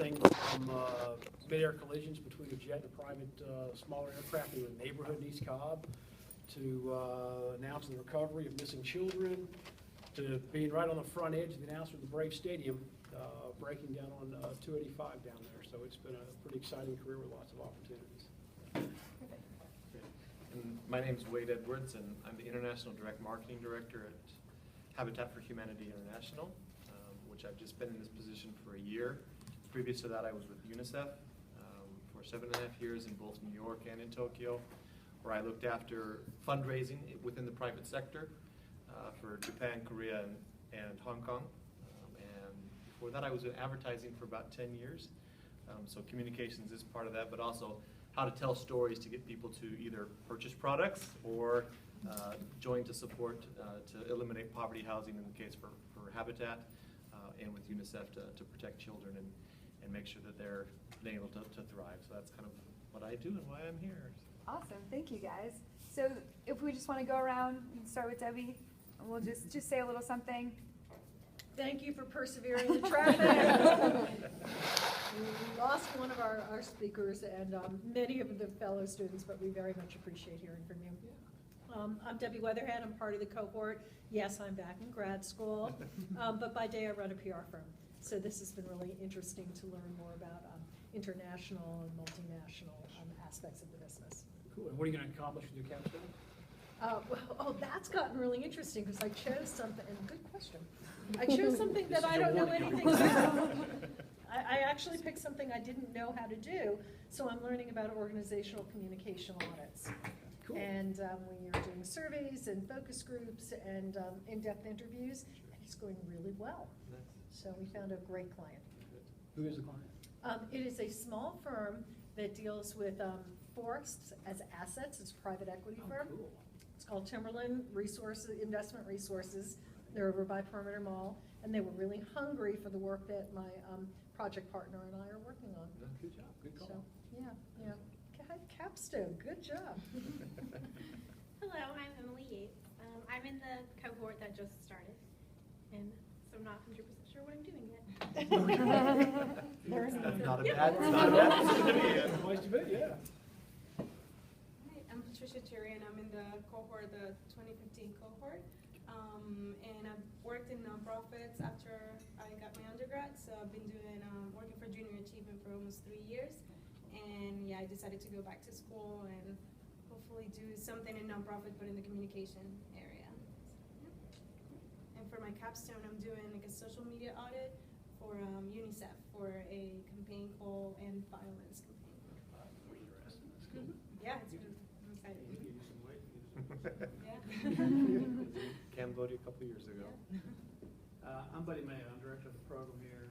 everything from mid-air collisions between a jet and a private smaller aircraft in a neighborhood in East Cobb, to announcing the recovery of missing children, to being right on the front edge of the announcement of the Brave Stadium, breaking down on 285 down there. So it's been a pretty exciting career with lots of opportunities. And my name is Wade Edwards, and I'm the International Direct Marketing Director at Habitat for Humanity International, which I've just been in this position for a year. Previous to that, I was with UNICEF for 7.5 years in both New York and in Tokyo, where I looked after fundraising within the private sector for Japan, Korea, and Hong Kong. And before that, I was in advertising for about 10 years. So communications is part of that, but also how to tell stories to get people to either purchase products or join to support to eliminate poverty housing in the case for Habitat, and with UNICEF to protect children and make sure that they're able to thrive. So that's kind of what I do and why I'm here. Awesome, thank you guys. So if we just want to go around and start with Debbie, and we'll just say a little something. Thank you for persevering in the traffic. We lost one of our speakers and many of the fellow students, but we very much appreciate hearing from you. I'm Debbie Weatherhead. I'm part of the cohort. Yes, I'm back in grad school, but by day I run a PR firm. So this has been really interesting to learn more about international and multinational aspects of the business. Cool. And what are you going to accomplish with your capstone? That's gotten really interesting because I chose something, and good question. I chose something that I don't know anything about. I actually picked something I didn't know how to do, so I'm learning about organizational communication audits. Cool. And when you're doing surveys and focus groups and in-depth interviews, and it's going really well. So we found a great client. Who is the client? It is a small firm that deals with forests as assets. It's a private equity firm. Cool. It's called Timberland Investment Resources. They're over by Perimeter Mall, and they were really hungry for the work that my project partner and I are working on. Good job. Good call. So, yeah. Capstone, good job. Hello, I'm Emily Yates. I'm in the cohort that just started, and so I'm not 100% sure what I'm doing yet. That's not a bad position to be in. Nice to meet you. Yeah. Hi, I'm Patricia Turian. I'm in the cohort, the 2015 cohort. And I've worked in nonprofits after I got my undergrad, so I've been doing working for Junior Achievement for almost 3 years. And yeah, I decided to go back to school and hopefully do something in nonprofit, but in the communication area. So, yeah. And for my capstone, I'm doing like a social media audit for UNICEF for a campaign called End Violence campaign. Yeah, it's really, I'm excited. Yeah. Cambodia a couple years ago. I'm Buddy Mayo. I'm director of the program here.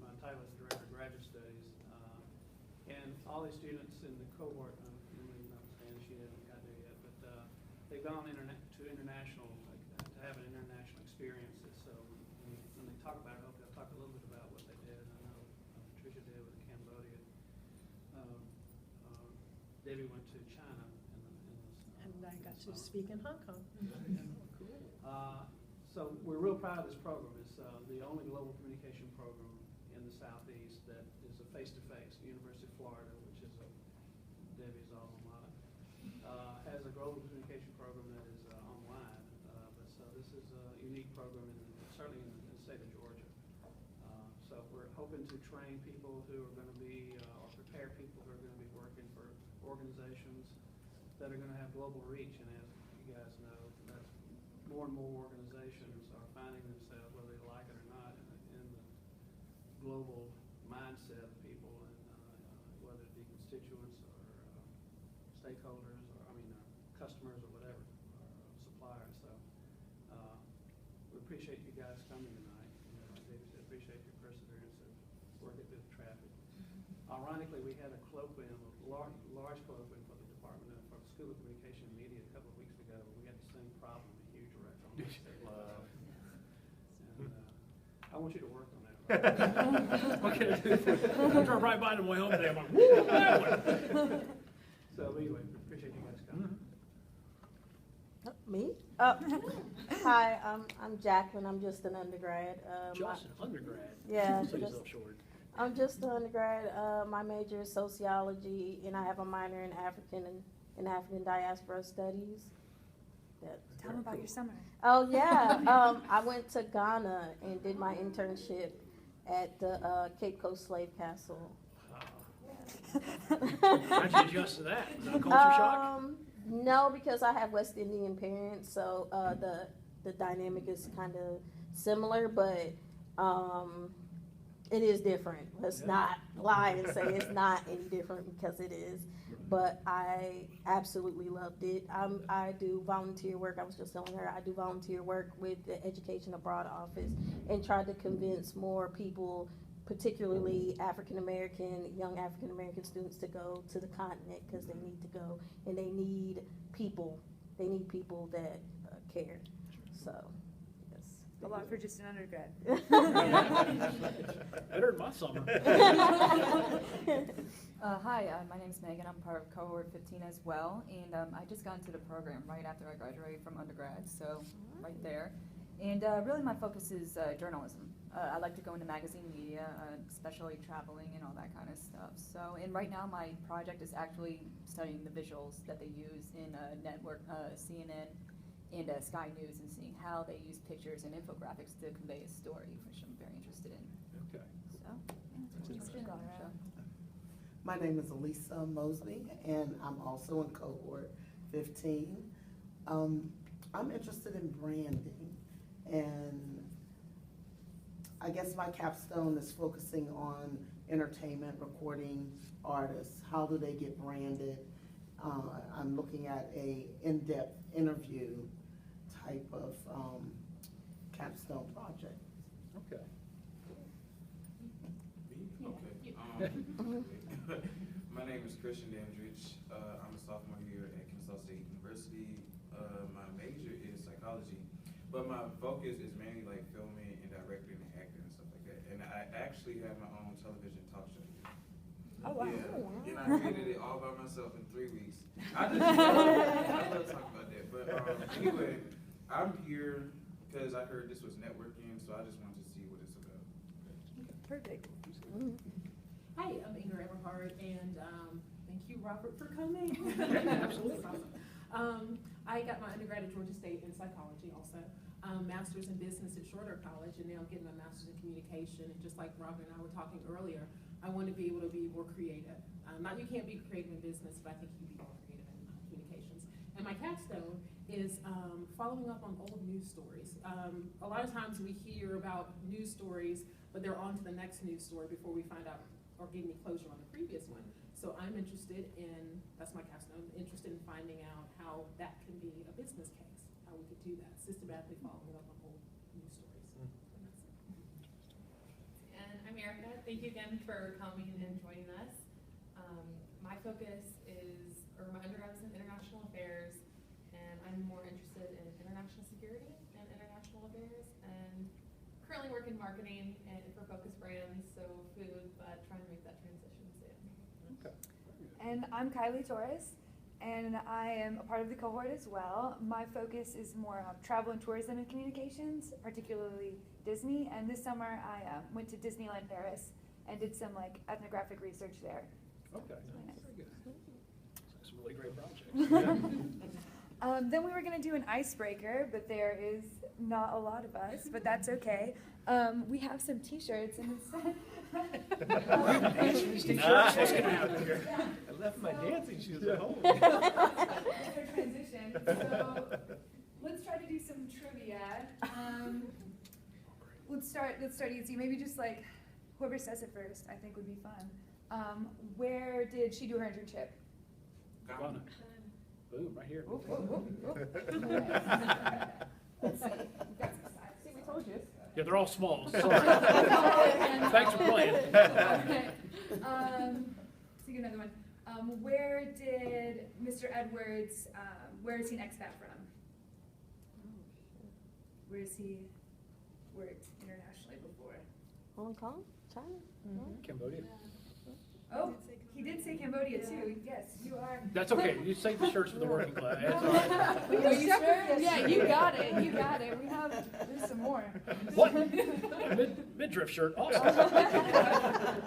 My title is Director of Graduate Studies. And all these students in the cohort, Emily understands she hasn't got there yet, but they've gone to international, to have an international experience. So when they talk about it, I hope they'll talk a little bit about what they did. I know Patricia did with Cambodia. Debbie went to China. And I got to speak in Hong Kong. Cool. So we're real proud of this program. It's the only global communication program in the Southeast that is a face-to-face. University of Florida, which is Debbie's alma mater, has a global communication program that is online. So this is a unique program, certainly in the state of Georgia. So we're hoping to train people who are going to be, or prepare people who are going to be working for organizations that are going to have global reach. And as you guys know, that's more and more organizations are finding themselves, whether they like it or not, in the global mindset of people, and whether it be constituents or stakeholders, or customers or whatever, or suppliers. So we appreciate you guys coming tonight. David said, appreciate your perseverance of working through the traffic. Ironically, we had a colloquium, a large colloquium for the department for the School of Communication and Media a couple of weeks ago. We had the same problem, a huge wreck on the stage. And I want you to work on that. Okay. I drove right by them way home today. I'm like, woo, that one. So anyway, appreciate you guys coming. Me? Hi, I'm Jacqueline. I'm just an undergrad. Just an undergrad. Yeah. Sell yourself short. I'm just an undergrad. My major is sociology, and I have a minor in African diaspora studies. Tell them about your summer. Oh yeah, I went to Ghana and did my internship at the Cape Coast Slave Castle. How'd you adjust to that? Was it a culture shock? No, because I have West Indian parents, so the dynamic is kind of similar, but it is different. Let's not lie and say it's not any different, because it is. But I absolutely loved it. I do volunteer work. I was just telling her I do volunteer work with the Education Abroad Office and try to convince more people, particularly young African American students, to go to the continent, because they need to go, and they need people. They need people that care. So, yes. A lot for just an undergrad. Better than my summer. Hi, my name is Megan. I'm part of cohort 15 as well, and I just got into the program right after I graduated from undergrad, so right there. And really my focus is journalism. I like to go into magazine media, especially traveling and all that kind of stuff. So, and right now my project is actually studying the visuals that they use in network, CNN and Sky News, and seeing how they use pictures and infographics to convey a story, which I'm very interested in. Okay. So, yeah, that's pretty much it. My name is Elisa Mosby, and I'm also in cohort 15. I'm interested in branding, and I guess my capstone is focusing on entertainment, recording artists. How do they get branded? I'm looking at a in-depth interview type of capstone project. Okay. My name is Christian Dandridge. I'm a sophomore here at Kennesaw State University. My major is psychology, but my focus is mainly like filming and directing and acting and stuff like that. And I actually have my own television talk show here. Oh, wow. Yeah, and I created it all by myself in 3 weeks. I love talking about that. But anyway, I'm here because I heard this was networking, so I just wanted to see what it's about. Perfect. Hi, I'm Ingrid Everhart, and thank you, Robert, for coming. Absolutely. That's awesome. I got my undergrad at Georgia State in psychology also, master's in business at Shorter College, and now getting my master's in communication. And just like Robert and I were talking earlier, I want to be able to be more creative. Not you can't be creative in business, but I think you can be more creative in communications. And my capstone is following up on old news stories. A lot of times we hear about news stories, but they're on to the next news story before we find out or get any closure on the previous one. So I'm interested in, that's my capstone, interested in finding out how that can be a business case, how we could do that, systematically following up on old news stories. And I'm Erica. Thank you again for coming and joining us. My focus is, or my undergrad is in international affairs, and I'm more interested in international security and international affairs, and currently work in marketing and for focus brands, so food, but trying to make that transition soon. Okay. And I'm Kylie Torres, and I am a part of the cohort as well. My focus is more travel and tourism and communications, particularly Disney. And this summer I went to Disneyland Paris and did some ethnographic research there. Okay. Really nice. Very good. It's a really great project. Then we were going to do an icebreaker, but there is not a lot of us, but that's okay. We have some T-shirts, and it's What's going to happen here? I left my dancing shoes at home. for transition. So let's try to do some trivia. Let's start easy. Maybe just whoever says it first, I think would be fun. Where did she do her internship? Ghana. Boom, right here. Let's see. We've got some sides. See, we told you. Yeah, they're all small. Sorry. Thanks for playing. Okay. Let's see another one. Where did Mr. Edwards, where is he an expat from? Where has he worked internationally before? Hong Kong? China? Cambodia. Oh, he did say Cambodia too. Yes, you are. That's okay. You save the shirts for the working class. That's all right. Are you sure? Yeah, you got it. You got it. There's some more. What? Midriff shirt. Awesome.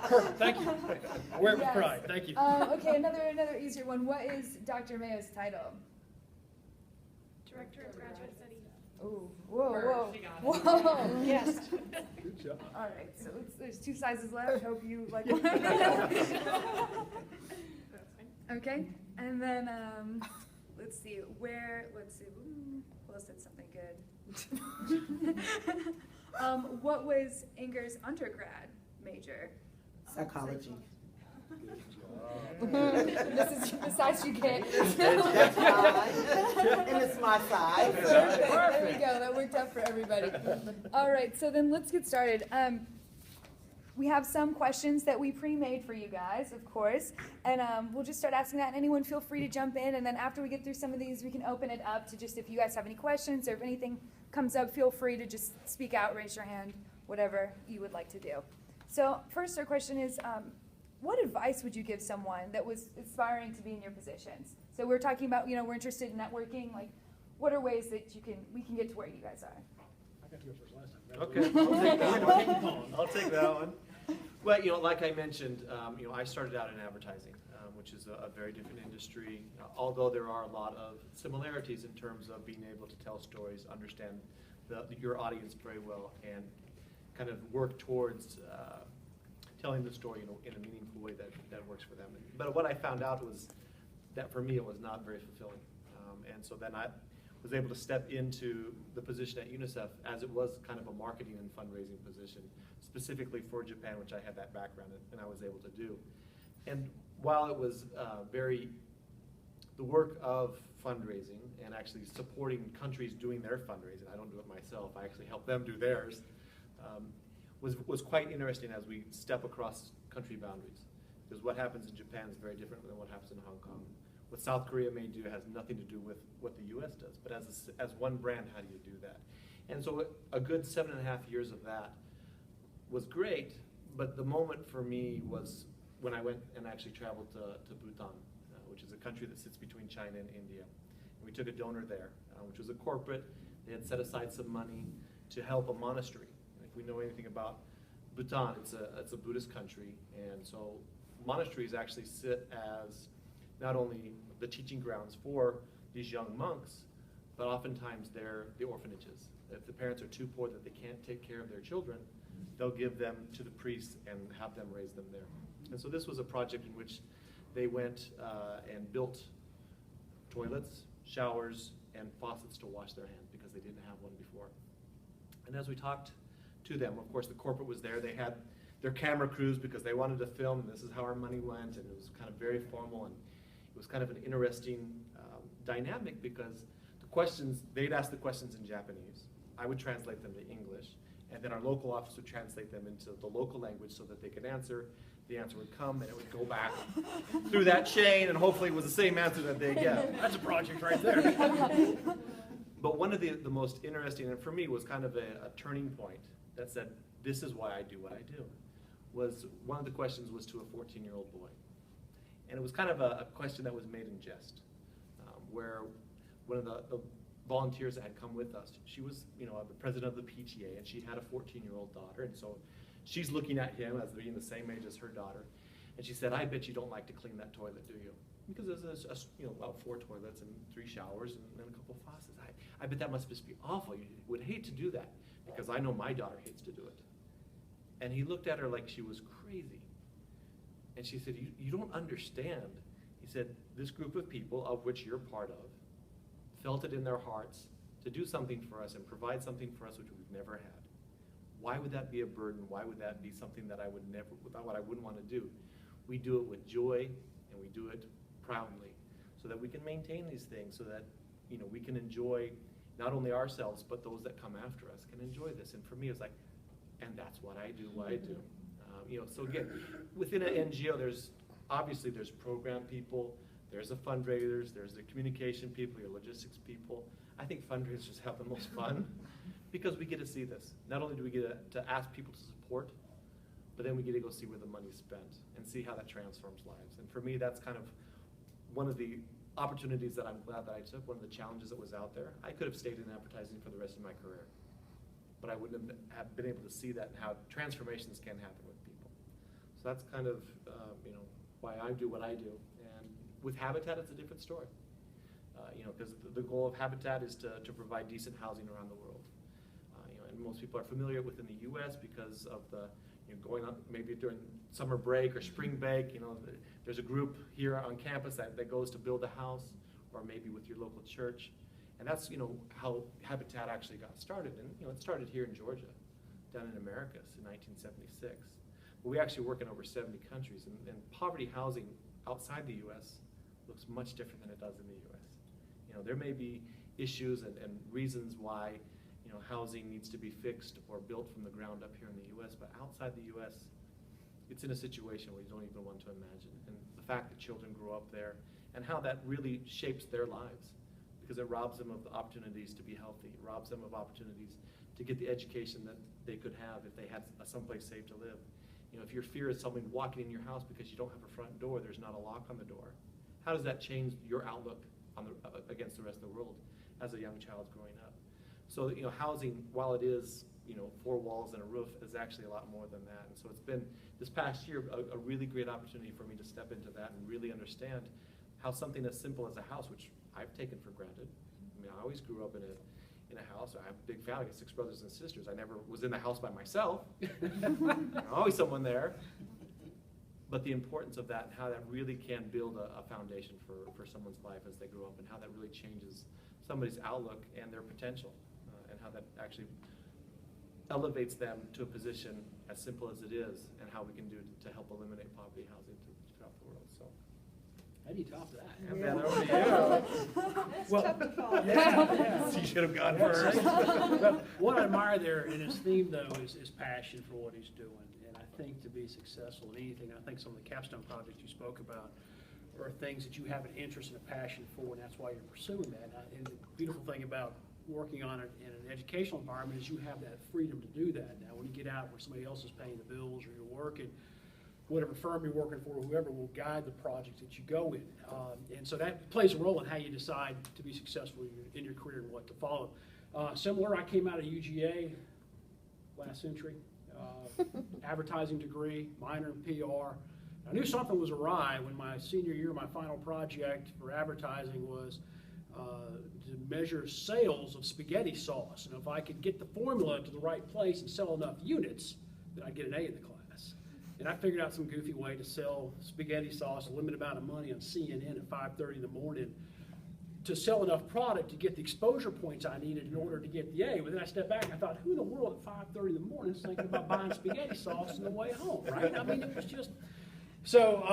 Perfect. Thank you. I wear it with Yes. pride. Thank you. Okay, another easier one. What is Dr. Mayo's title? Director of Graduate Studies. Ooh, whoa, Her, she got it. whoa. Yes. Good job. All right, so there's 2 sizes left. Hope you like. That's fine. Okay, and then let's see. Who else did something good? What was Inger's undergrad major? Psychology. This is the size you get. That's fine. And it's my size. There we go. That worked out for everybody. All right, so then let's get started. We have some questions that we pre-made for you guys, of course, and we'll just start asking that. And anyone feel free to jump in, and then after we get through some of these, we can open it up to just if you guys have any questions or if anything comes up, feel free to just speak out, raise your hand, whatever you would like to do. So first, our question is, what advice would you give someone that was aspiring to be in your positions? So we're talking about, we're interested in networking. Like, what are ways that we can get to where you guys are? I got to go first last time. Okay, I'll take that one. Well, like I mentioned, I started out in advertising, which is a very different industry, although there are a lot of similarities in terms of being able to tell stories, understand your audience very well, and kind of work towards telling the story in a meaningful way that works for them. But what I found out was that for me it was not very fulfilling. And so then I was able to step into the position at UNICEF as it was kind of a marketing and fundraising position, specifically for Japan, which I had that background and I was able to do. And while it was the work of fundraising and actually supporting countries doing their fundraising, I don't do it myself, I actually help them do theirs, was quite interesting as we step across country boundaries. Because what happens in Japan is very different than what happens in Hong Kong. What South Korea may do has nothing to do with what the U.S. does. But as one brand, how do you do that? And so a good 7.5 years of that was great, but the moment for me was when I went and actually traveled to Bhutan, which is a country that sits between China and India. And we took a donor there, which was a corporate. They had set aside some money to help a monastery. If we know anything about Bhutan, it's a Buddhist country, and so monasteries actually sit as not only the teaching grounds for these young monks, but oftentimes they're the orphanages. If the parents are too poor that they can't take care of their children, they'll give them to the priests and have them raise them there. And so this was a project in which they went and built toilets, showers, and faucets to wash their hands because they didn't have one before. And as we talked to them, of course the corporate was there. They had their camera crews because they wanted to film, and this is how our money went, and it was kind of very formal, and it was kind of an interesting dynamic because the questions, they'd ask the questions in Japanese, I would translate them to English, and then our local office would translate them into the local language so that they could answer. The answer would come, and it would go back through that chain, and hopefully it was the same answer that they get. That's a project right there. But one of the most interesting, and for me was kind of a turning point that said, this is why I do what I do, was one of the questions was to a 14-year-old boy. And it was kind of a question that was made in jest, where one of the volunteers that had come with us, she was the president of the PTA, and she had a 14-year-old daughter, and so she's looking at him as being the same age as her daughter, and she said, I bet you don't like to clean that toilet, do you? Because there's about 4 toilets and 3 showers and then a couple of faucets. I bet that must just be awful. You would hate to do that because I know my daughter hates to do it. And he looked at her like she was crazy. And she said, you don't understand. He said, this group of people, of which you're part of, felt it in their hearts to do something for us and provide something for us which we've never had. Why would that be a burden? Why would that be something that I would never, what I wouldn't want to do? We do it with joy, and we do it proudly, so that we can maintain these things, so that we can enjoy not only ourselves, but those that come after us can enjoy this. And for me, it's like, and that's what I do, what I do. So again, within an NGO, there's program people, there's the fundraisers, there's the communication people, your logistics people. I think fundraisers have the most fun because we get to see this. Not only do we get to ask people to support, but then we get to go see where the money's spent and see how that transforms lives. And for me, that's kind of one of the opportunities that I'm glad that I took, one of the challenges that was out there. I could have stayed in advertising for the rest of my career, but I wouldn't have been able to see that and how transformations can happen with people. So that's kind of why I do what I do. And with Habitat, it's a different story. Because the goal of Habitat is to provide decent housing around the world. And most people are familiar within the U.S. because of the going on maybe during summer break or spring break. There's a group here on campus that goes to build a house, or maybe with your local church. And that's how Habitat actually got started. And it started here in Georgia, down in Americus in 1976. But we actually work in over 70 countries, and poverty housing outside the U.S. looks much different than it does in the U.S. There may be issues and reasons why housing needs to be fixed or built from the ground up here in the U.S., but outside the U.S., it's in a situation where you don't even want to imagine. And the fact that children grow up there and how that really shapes their lives, because it robs them of the opportunities to be healthy, it robs them of opportunities to get the education that they could have if they had someplace safe to live. If your fear is someone walking in your house because you don't have a front door, there's not a lock on the door, how does that change your outlook on against the rest of the world as a young child growing up? So housing, while it is 4 walls and a roof, is actually a lot more than that. And so it's been this past year a really great opportunity for me to step into that and really understand how something as simple as a house, which I've taken for granted. I mean, I always grew up in a house. I'm a big family. I got 6 brothers and sisters. I never was in the house by myself. Always someone there. But the importance of that and how that really can build a foundation for someone's life as they grow up, and how that really changes somebody's outlook and their potential, and how that actually elevates them to a position as simple as it is, and how we can do to help eliminate poverty housing throughout the world. So, how do you top that? And then over to you. That's Well, tough to follow. yeah. You should have gone first. Well, what I admire there in his theme, though, is passion for what he's doing. And I think to be successful in anything, I think some of the capstone projects you spoke about are things that you have an interest and a passion for, and that's why you're pursuing that. And the beautiful thing about working on it in an educational environment is you have that freedom to do that. Now, when you get out where somebody else is paying the bills, or you're working, whatever firm you're working for, whoever will guide the projects that you go in. And so that plays a role in how you decide to be successful in your career and what to follow. Similar, I came out of UGA last century, advertising degree, minor in PR. I knew something was awry when my senior year, my final project for advertising was to measure sales of spaghetti sauce. And if I could get the formula to the right place and sell enough units, then I'd get an A in the class. And I figured out some goofy way to sell spaghetti sauce, a limited amount of money on CNN at 5:30 in the morning, to sell enough product to get the exposure points I needed in order to get the A. But then I stepped back and I thought, who in the world at 5:30 in the morning is thinking about buying spaghetti sauce on the way home, right? I mean, it was just... So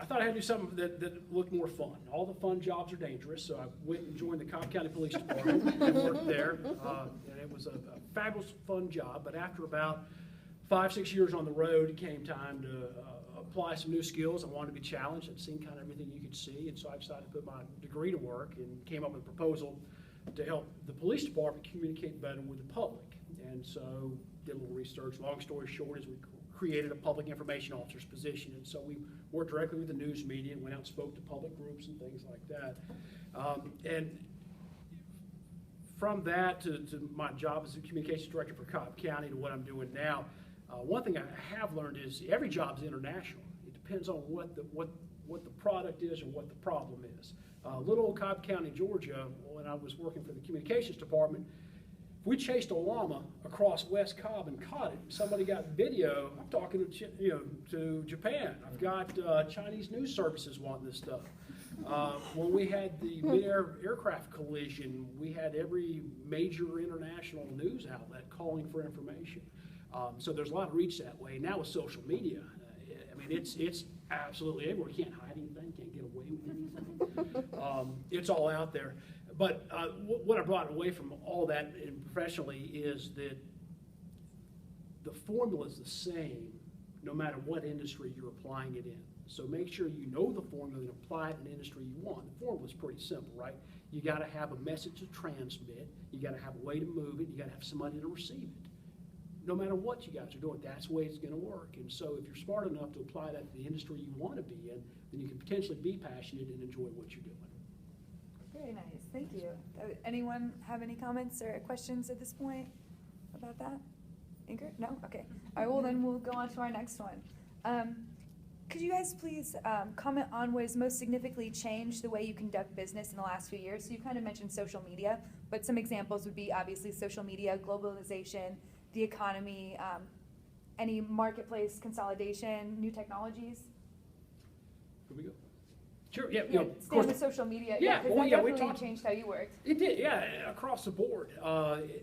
I thought I had to do something that looked more fun. All the fun jobs are dangerous, so I went and joined the Cobb County Police Department and worked there. And it was a fabulous, fun job. But after about 5-6 years on the road, it came time to apply some new skills. I wanted to be challenged. I'd seen kind of everything you could see, and so I decided to put my degree to work and came up with a proposal to help the police department communicate better with the public. And so did a little research. Long story short is we created a public information officer's position, and so we worked directly with the news media and went out and spoke to public groups and things like that. And from that to my job as a communications director for Cobb County to what I'm doing now, one thing I have learned is every job is international. It depends on what the product is or what the problem is. Little old Cobb County, Georgia, when I was working for the communications department, we chased a llama across West Cobb and caught it. Somebody got video. I'm talking to Japan. I've got Chinese news services wanting this stuff. When we had the mid-air aircraft collision, we had every major international news outlet calling for information. So there's a lot of reach that way. Now with social media, I mean, it's absolutely everywhere. You can't hide anything, can't get away with anything. It's all out there. But what I brought away from all that professionally is that the formula is the same no matter what industry you're applying it in. So make sure you know the formula and apply it in the industry you want. The formula is pretty simple, right? You got to have a message to transmit. You got to have a way to move it. You got to have somebody to receive it. no matter what you guys are doing, that's the way it's gonna work. And so if you're smart enough to apply that to the industry you wanna be in, then you can potentially be passionate and enjoy what you're doing. Very nice, thank you. Anyone have any comments or questions at this point about that? Ingrid? No? Okay. All right, well then we'll go on to our next one. Could you guys please comment on what has most significantly changed the way you conduct business in the last few years? So you kind of mentioned social media, but some examples would be obviously social media, globalization, the economy, any marketplace consolidation, new technologies. Here we go. Sure, yeah, Yeah, of stay on course. the social media. Yeah, because well, that yeah, we definitely talked- changed how you worked. It did, yeah, across the board.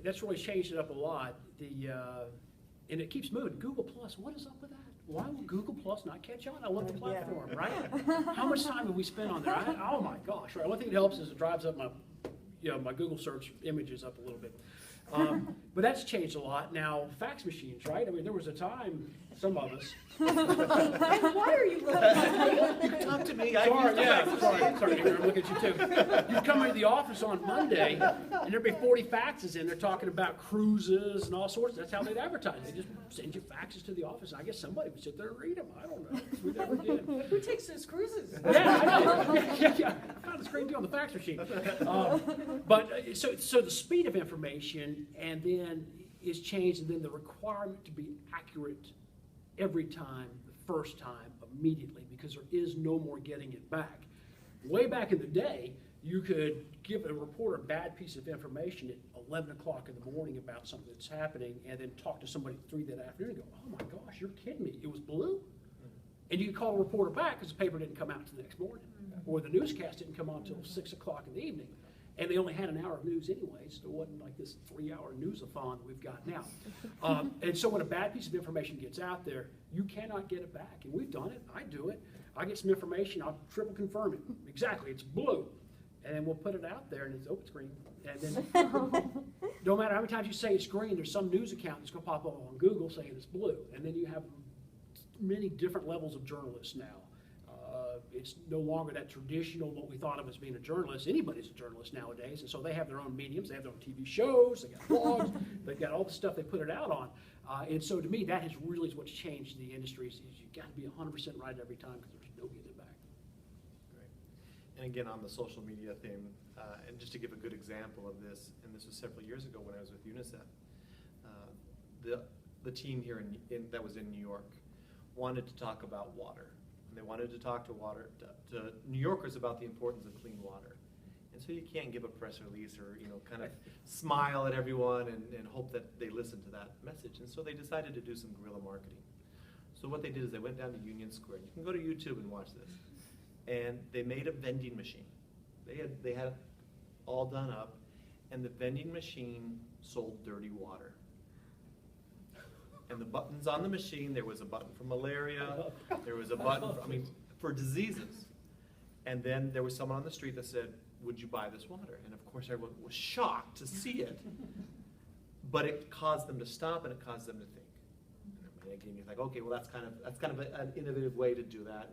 That's really changed it up a lot. And it keeps moving. Google Plus, what is up with that? Why will Google Plus not catch on? I love the platform, right? How much time have we spent on there? Oh my gosh, right. One thing that helps is it drives up my Google search images up a little bit. But that's changed a lot. Now, fax machines, right? I mean, there was a time, some of us. And why are you looking at me? You can talk to me. Sorry, Ingrid, I'm looking at you too. You'd come into the office on Monday, and there'd be 40 faxes in there talking about cruises and all sorts. That's how they'd advertise. They just send you faxes to the office, and I guess somebody would sit there and read them. I don't know. We never did. Who takes those cruises? Yeah, I did. I found this great deal on the fax machine. So the speed of information, and then is changed, and then the requirement to be accurate every time, the first time, immediately, because there is no more getting it back. Way back in the day, you could give a reporter a bad piece of information at 11 o'clock in the morning about something that's happening, and then talk to somebody at 3 that afternoon and go, oh my gosh, you're kidding me, it was blue? And you could call a reporter back because the paper didn't come out until the next morning, or the newscast didn't come on until 6 o'clock in the evening. And they only had an hour of news anyways, so it wasn't like this 3-hour news-a-thon we've got now. And so when a bad piece of information gets out there, you cannot get it back. And we've done it, I do it. I get some information, I'll triple confirm it. Exactly, it's blue. And then we'll put it out there and it's, oh, it's green. And then no matter how many times you say it's green, there's some news account that's gonna pop up on Google saying it's blue. And then you have many different levels of journalists now. It's no longer that traditional, what we thought of as being a journalist. Anybody's a journalist nowadays, and so they have their own mediums, they have their own TV shows, they got blogs, they've got all the stuff they put it out on. And so to me, that has really is what's changed the industry, is you got to be 100% right every time because there's no getting it back. Great. And again, on the social media thing, and just to give a good example of this, and this was several years ago when I was with UNICEF, the team here that was in New York wanted to talk about water. And they wanted to talk to New Yorkers about the importance of clean water. And so you can't give a press release or kind of smile at everyone and hope that they listen to that message. And so they decided to do some guerrilla marketing. So what they did is they went down to Union Square. You can go to YouTube and watch this. And they made a vending machine. They had it all done up, and the vending machine sold dirty water. And the buttons on the machine, there was a button for malaria, there was a button for diseases. And then there was someone on the street that said, would you buy this water? And of course everyone was shocked to see it. But it caused them to stop and it caused them to think. And again, you're like, okay, well that's kind of an innovative way to do that.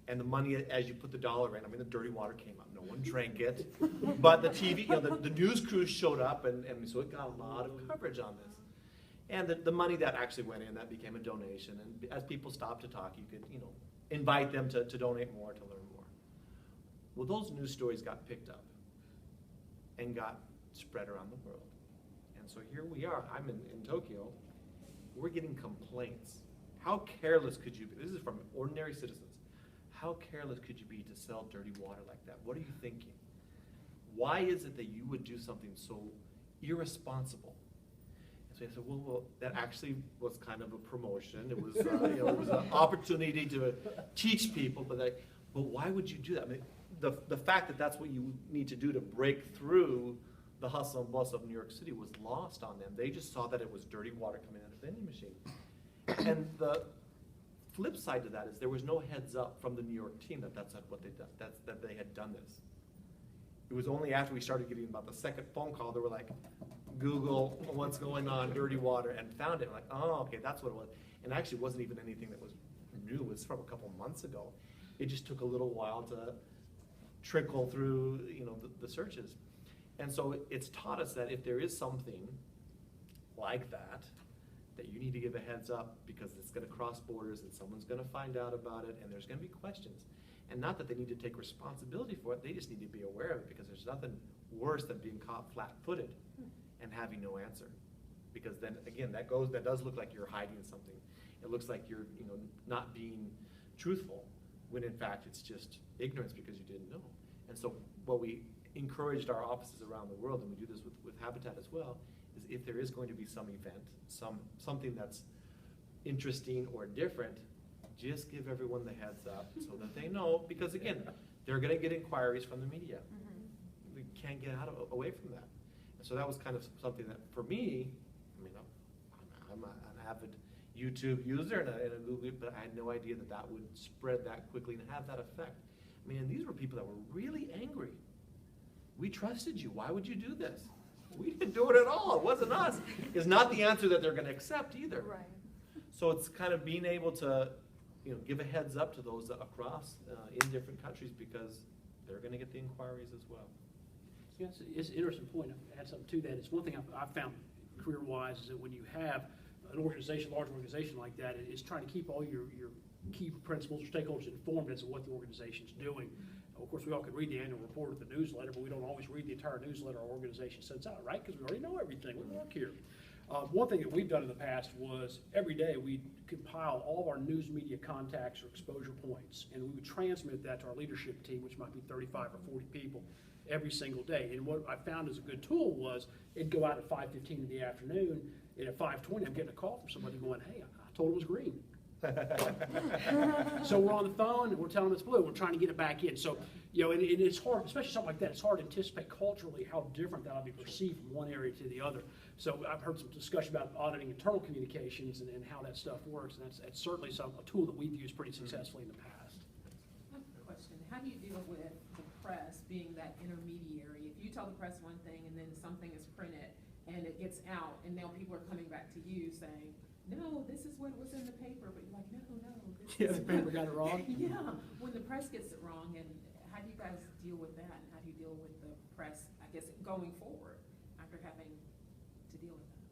And the money, as you put the dollar in, the dirty water came up. No one drank it. But the TV, the news crews showed up, and so it got a lot of coverage on this. And the money that actually went in, that became a donation. And as people stopped to talk, you could, invite them to donate more, to learn more. Well, those news stories got picked up and got spread around the world. And so here we are. I'm in Tokyo. We're getting complaints. How careless could you be? This is from ordinary citizens. How careless could you be to sell dirty water like that? What are you thinking? Why is it that you would do something so irresponsible? So I said, well, that actually was kind of a promotion. It was, it was an opportunity to teach people, but why would you do that? The fact that that's what you need to do to break through the hustle and bustle of New York City was lost on them. They just saw that it was dirty water coming out of the vending machine. And the flip side to that is there was no heads up from the New York team that that's what they'd done, that they had done this. It was only after we started getting about the second phone call, they were like, Google what's going on, dirty water, and found it. Like, oh, okay, that's what it was. And actually it wasn't even anything that was new. It was from a couple months ago. It just took a little while to trickle through, the searches. And so it's taught us that if there is something like that, that you need to give a heads up because it's gonna cross borders and someone's gonna find out about it and there's gonna be questions. And not that they need to take responsibility for it, they just need to be aware of it because there's nothing worse than being caught flat-footed and having no answer. Because then, again, that does look like you're hiding something. It looks like you're, not being truthful, when in fact it's just ignorance because you didn't know. And so what we encouraged our offices around the world, and we do this with Habitat as well, is if there is going to be some event, something that's interesting or different, just give everyone the heads up so that they know, because again, they're gonna get inquiries from the media. We can't get away from that. And so that was kind of something that, for me, I mean, I'm an avid YouTube user and a Google, but I had no idea that would spread that quickly and have that effect. I mean, and these were people that were really angry. We trusted you, why would you do this? We didn't do it at all, it wasn't us. Is not the answer that they're gonna accept either. Right. So it's kind of being able to, give a heads up to those across in different countries because they're gonna get the inquiries as well. Yes, it's an interesting point. I'll add something to that. It's one thing I've found career-wise is that when you have an organization, large organization like that, it's trying to keep all your key principals or stakeholders informed as to what the organization's doing. Of course, we all could read the annual report of the newsletter, but we don't always read the entire newsletter our organization sends out, right? Because we already know everything. We work here. One thing that we've done in the past was every day we compile all of our news media contacts or exposure points, and we would transmit that to our leadership team, which might be 35 or 40 people, every single day. And what I found as a good tool was it'd go out at 5:15 in the afternoon, and at 5:20 I'm getting a call from somebody going, hey, I told it was green. So we're on the phone and we're telling them it's blue. We're trying to get it back in. So, and it's hard, especially something like that, it's hard to anticipate culturally how different that'll be perceived from one area to the other. So I've heard some discussion about auditing internal communications and how that stuff works. And that's certainly a tool that we've used pretty successfully in the past. I have a question. How do you deal with the press being that intermediary? If you tell the press one thing and then something is printed and it gets out and now people are coming back to you saying, no, this is what was in the paper, but you're like, no. The paper got it wrong. Yeah, when the press gets it wrong, and how do you guys deal with that? And how do you deal with the press, I guess, going forward after having to deal with that?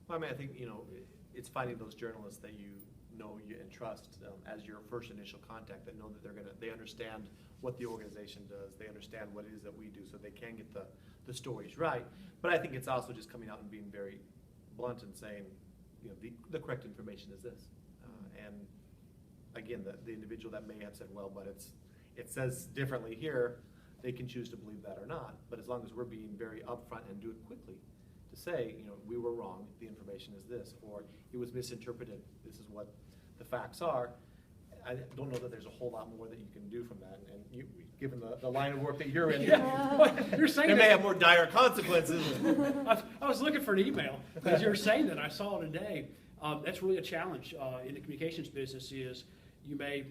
Well, I mean, I think, it's finding those journalists that you know and trust as your first initial contact, that know that they understand what the organization does, they understand what it is that we do, so they can get the stories right. But I think it's also just coming out and being very blunt and saying, the correct information is this. And again, the individual that may have said, well, but it says differently here, they can choose to believe that or not. But as long as we're being very upfront and do it quickly to say, we were wrong, the information is this, or it was misinterpreted, this is what the facts are. I don't know that there's a whole lot more that you can do from that. And you, given the line of work that you're in, You're saying it may have more dire consequences. I was looking for an email as you were saying that. I saw it today. That's really a challenge in the communications business. Is you may,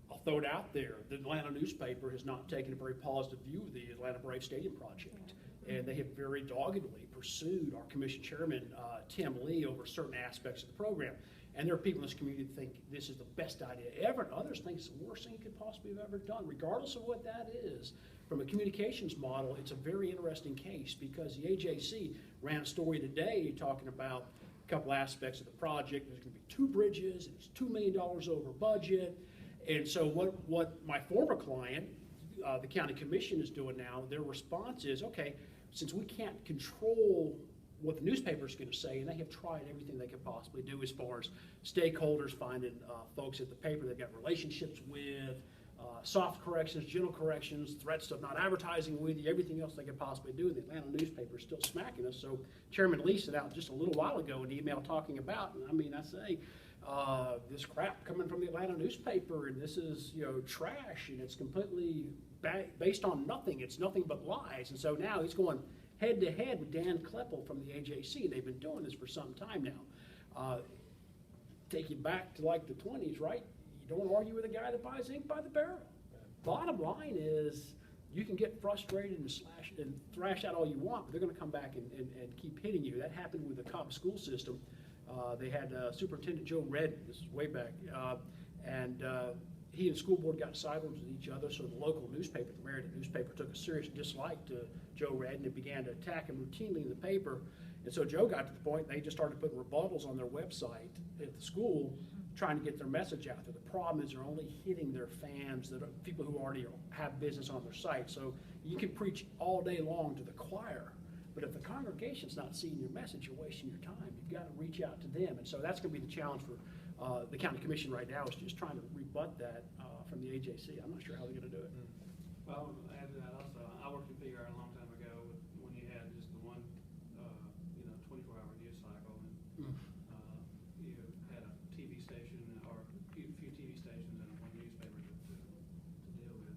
I'll throw it out there. The Atlanta newspaper has not taken a very positive view of the Atlanta Brave Stadium project, and they have very doggedly pursued our commission chairman Tim Lee over certain aspects of the program. And there are people in this community that think this is the best idea ever, and others think it's the worst thing you could possibly have ever done. Regardless of what that is, from a communications model, it's a very interesting case because the AJC ran a story today talking about a couple aspects of the project. There's going to be 2 bridges, and it's $2 million over budget. And so what my former client, the county commission, is doing now, their response is, okay, since we can't control what the newspaper is going to say, and they have tried everything they could possibly do as far as stakeholders, finding folks at the paper they've got relationships with, soft corrections, gentle corrections, threats of not advertising with you, everything else they could possibly do. The Atlanta newspaper is still smacking us. So Chairman Lee sent out just a little while ago an email talking about, and I mean, I say, this crap coming from the Atlanta newspaper, and this is, trash, and it's completely based on nothing. It's nothing but lies. And so now he's going head-to-head with Dan Kleppel from the AJC. They've been doing this for some time now. Take you back to like the 20s, right? You don't argue with a guy that buys ink by the barrel. Bottom line is you can get frustrated and slash and thrash out all you want, but they're going to come back and keep hitting you. That happened with the Cobb school system. They had Superintendent Joe Redden, this is way back, and he and the school board got sideways with each other, so the local newspaper, the Meredith newspaper, took a serious dislike to Joe Redden and began to attack him routinely in the paper. And so Joe got to the point, they just started putting rebuttals on their website at the school, trying to get their message out there. The problem is they're only hitting their fans, that are people who already have business on their site. So you can preach all day long to the choir, but if the congregation's not seeing your message, you're wasting your time. You've got to reach out to them. And so that's going to be the challenge for the county commission right now, is just trying to rebut that from the AJC. I'm not sure how they're going to do it. Well, I would add to that also, I worked in PR a long time ago when you had just the one, 24-hour news cycle, and you had a TV station or a few TV stations and one newspaper to deal with.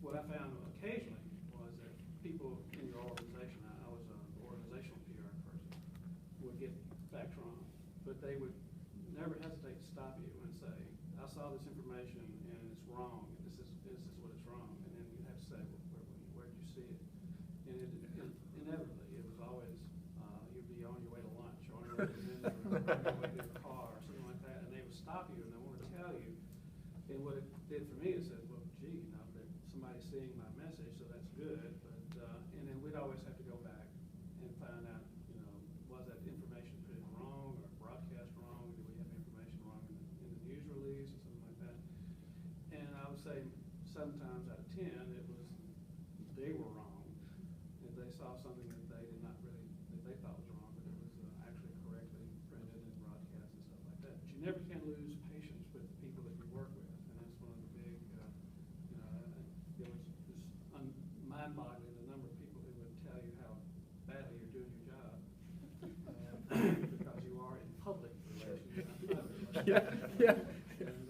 What I found occasionally was that people in your organization, I was an organizational PR person, would get facts wrong, but they would never hesitate to stop you and say, I saw this information and it's wrong, and this is what it's wrong. And then you have to say, well, where did you see it? And inevitably, it was always, you'd be on your way to lunch, or on your way to dinner, or on your way to your car, or something like that, and they would stop you and they want to tell you. And what it did for me is said, well, gee, that somebody's seeing my message, so that's good. But and then we'd always have to go back and find out, was that information put in wrong or broadcast wrong? Do we have information wrong in the news release or something like that? And I would say 7 times out of 10, it was they were wrong. And they saw something that they did not really, that they thought was wrong, but it was actually correctly printed and broadcast and stuff like that. But you never can lose patience with the people that you work with, and that's one of the big, it was mind-boggling, the number of people who would tell you how badly you're doing your job, because you are in public relations, not private relations. Yeah. And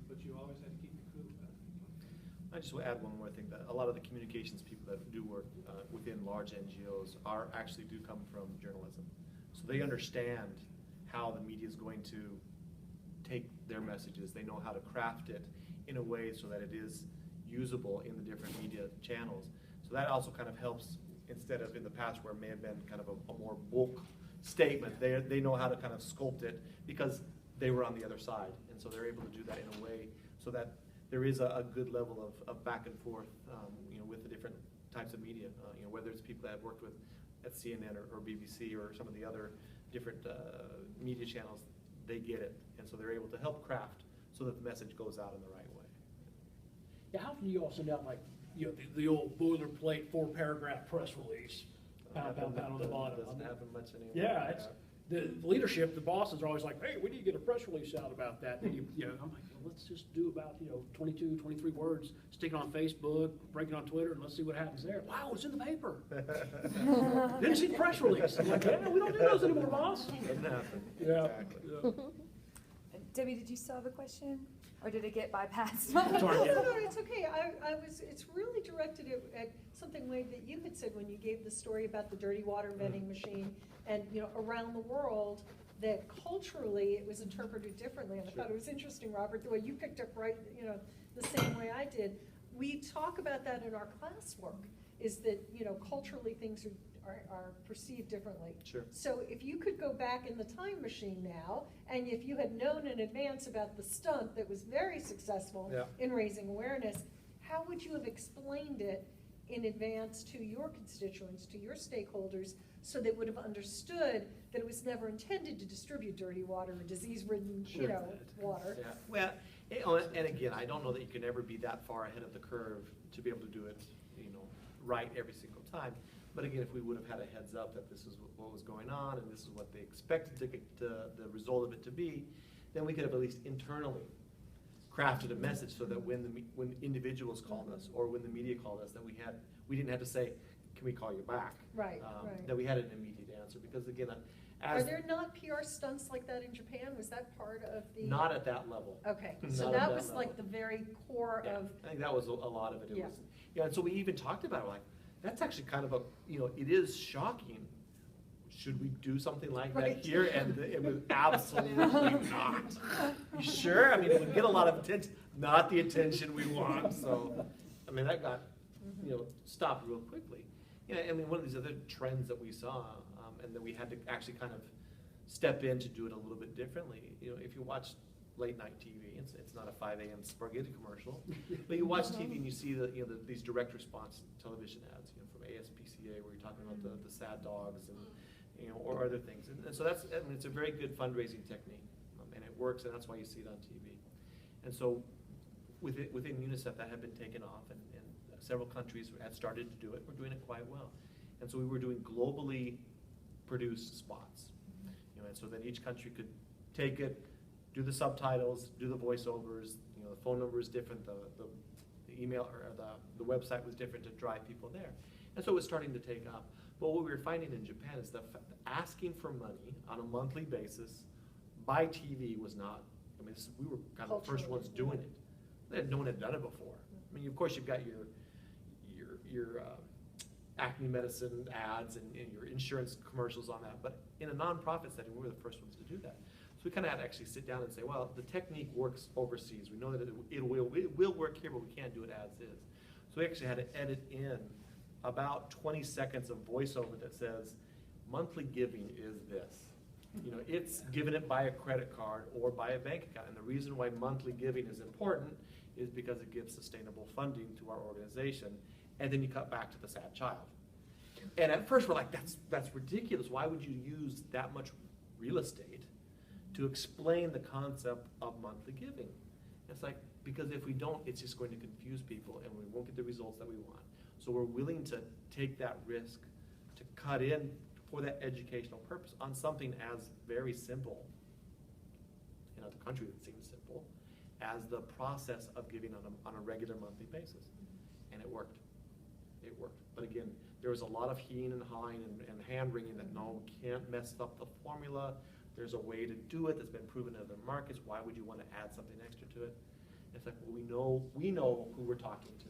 but you always have to keep your cool about it. I just will add one more thing, that a lot of the communications people that do work within large NGOs actually do come from journalism. So they understand how the media is going to take their messages. They know how to craft it in a way so that it is usable in the different media channels. So that also kind of helps, instead of in the past where it may have been kind of a more bulk statement, they know how to kind of sculpt it because they were on the other side. And so they're able to do that in a way so that there is a good level of back and forth, with the different types of media, whether it's people that have worked with at CNN or BBC or some of the other different media channels, they get it. And so they're able to help craft so that the message goes out in the right way. Yeah, how can you all send out the old boilerplate 4-paragraph press release? Pound on the bottom. Doesn't happen much anymore. Yeah, it's the leadership, the bosses are always like, hey, we need to get a press release out about that. And I'm like, well, let's just do about 22, 23 words, stick it on Facebook, break it on Twitter, and let's see what happens there. Wow, it's in the paper. Didn't see the press release. I'm like, yeah, we don't do those anymore, boss. Doesn't happen. Yeah. Exactly. Yeah. Debbie, did you still have a question? Or did it get bypassed? No, it's okay. It's really directed at something, Wade, that you had said when you gave the story about the dirty water vending machine, and around the world, that culturally it was interpreted differently. And I thought it was interesting, Robert, the way you picked up the same way I did. We talk about that in our classwork, is that culturally things are perceived differently. Sure. So if you could go back in the time machine now, and if you had known in advance about the stunt that was very successful in raising awareness, how would you have explained it in advance to your constituents, to your stakeholders, so they would have understood that it was never intended to distribute dirty water or disease-ridden, water? Yeah. Well, and again, I don't know that you can ever be that far ahead of the curve to be able to do it, right every single time. But again, if we would have had a heads up that this is what was going on and this is what they expected the result of it to be, then we could have at least internally crafted a message so that when individuals called us or when the media called us, that we didn't have to say, can we call you back? Right, That we had an immediate answer, because again, are there not PR stunts like that in Japan? Was that part of the? Not at that level. Okay, so that was like the very core of. I think that was a lot of it. Yeah. And so we even talked about it, like, that's actually kind of it is shocking. Should we do something like that here? And it was absolutely not. You sure? I mean, it would get a lot of attention, not the attention we want. So, I mean, that got, stopped real quickly. I mean, one of these other trends that we saw, and that we had to actually kind of step in to do it a little bit differently. If you watch late night TV. It's not a 5 a.m. spaghetti commercial, but you watch TV and you see these direct response television ads, from ASPCA where you're talking about the sad dogs and or other things, and so it's a very good fundraising technique, and it works, and that's why you see it on TV. And so within UNICEF that had been taken off, and several countries had started to do it. We're doing it quite well, and so we were doing globally produced spots, and so then each country could take it, do the subtitles, do the voiceovers. The phone number is different, the email or the website was different to drive people there, and so it was starting to take up. But what we were finding in Japan is that asking for money on a monthly basis by TV was not. We were kind of the first ones doing it. No one had done it before. Of course, you've got your acne medicine ads and your insurance commercials on that, but in a nonprofit setting, we were the first ones to do that. So we kind of had to actually sit down and say, well, the technique works overseas. We know that it will work here, but we can't do it as is. So we actually had to edit in about 20 seconds of voiceover that says, monthly giving is this. It's given it by a credit card or by a bank account. And the reason why monthly giving is important is because it gives sustainable funding to our organization. And then you cut back to the sad child. And at first we're like, that's ridiculous. Why would you use that much real estate to explain the concept of monthly giving? It's like, because if we don't, it's just going to confuse people and we won't get the results that we want. So we're willing to take that risk to cut in for that educational purpose on something as very simple, in other countries it seems simple, as the process of giving on a regular monthly basis. And it worked. It worked. But again, there was a lot of heeing and hawing and hand-wringing that no, we can't mess up the formula. There's a way to do it that's been proven in other markets. Why would you want to add something extra to it? It's like, well, we know who we're talking to.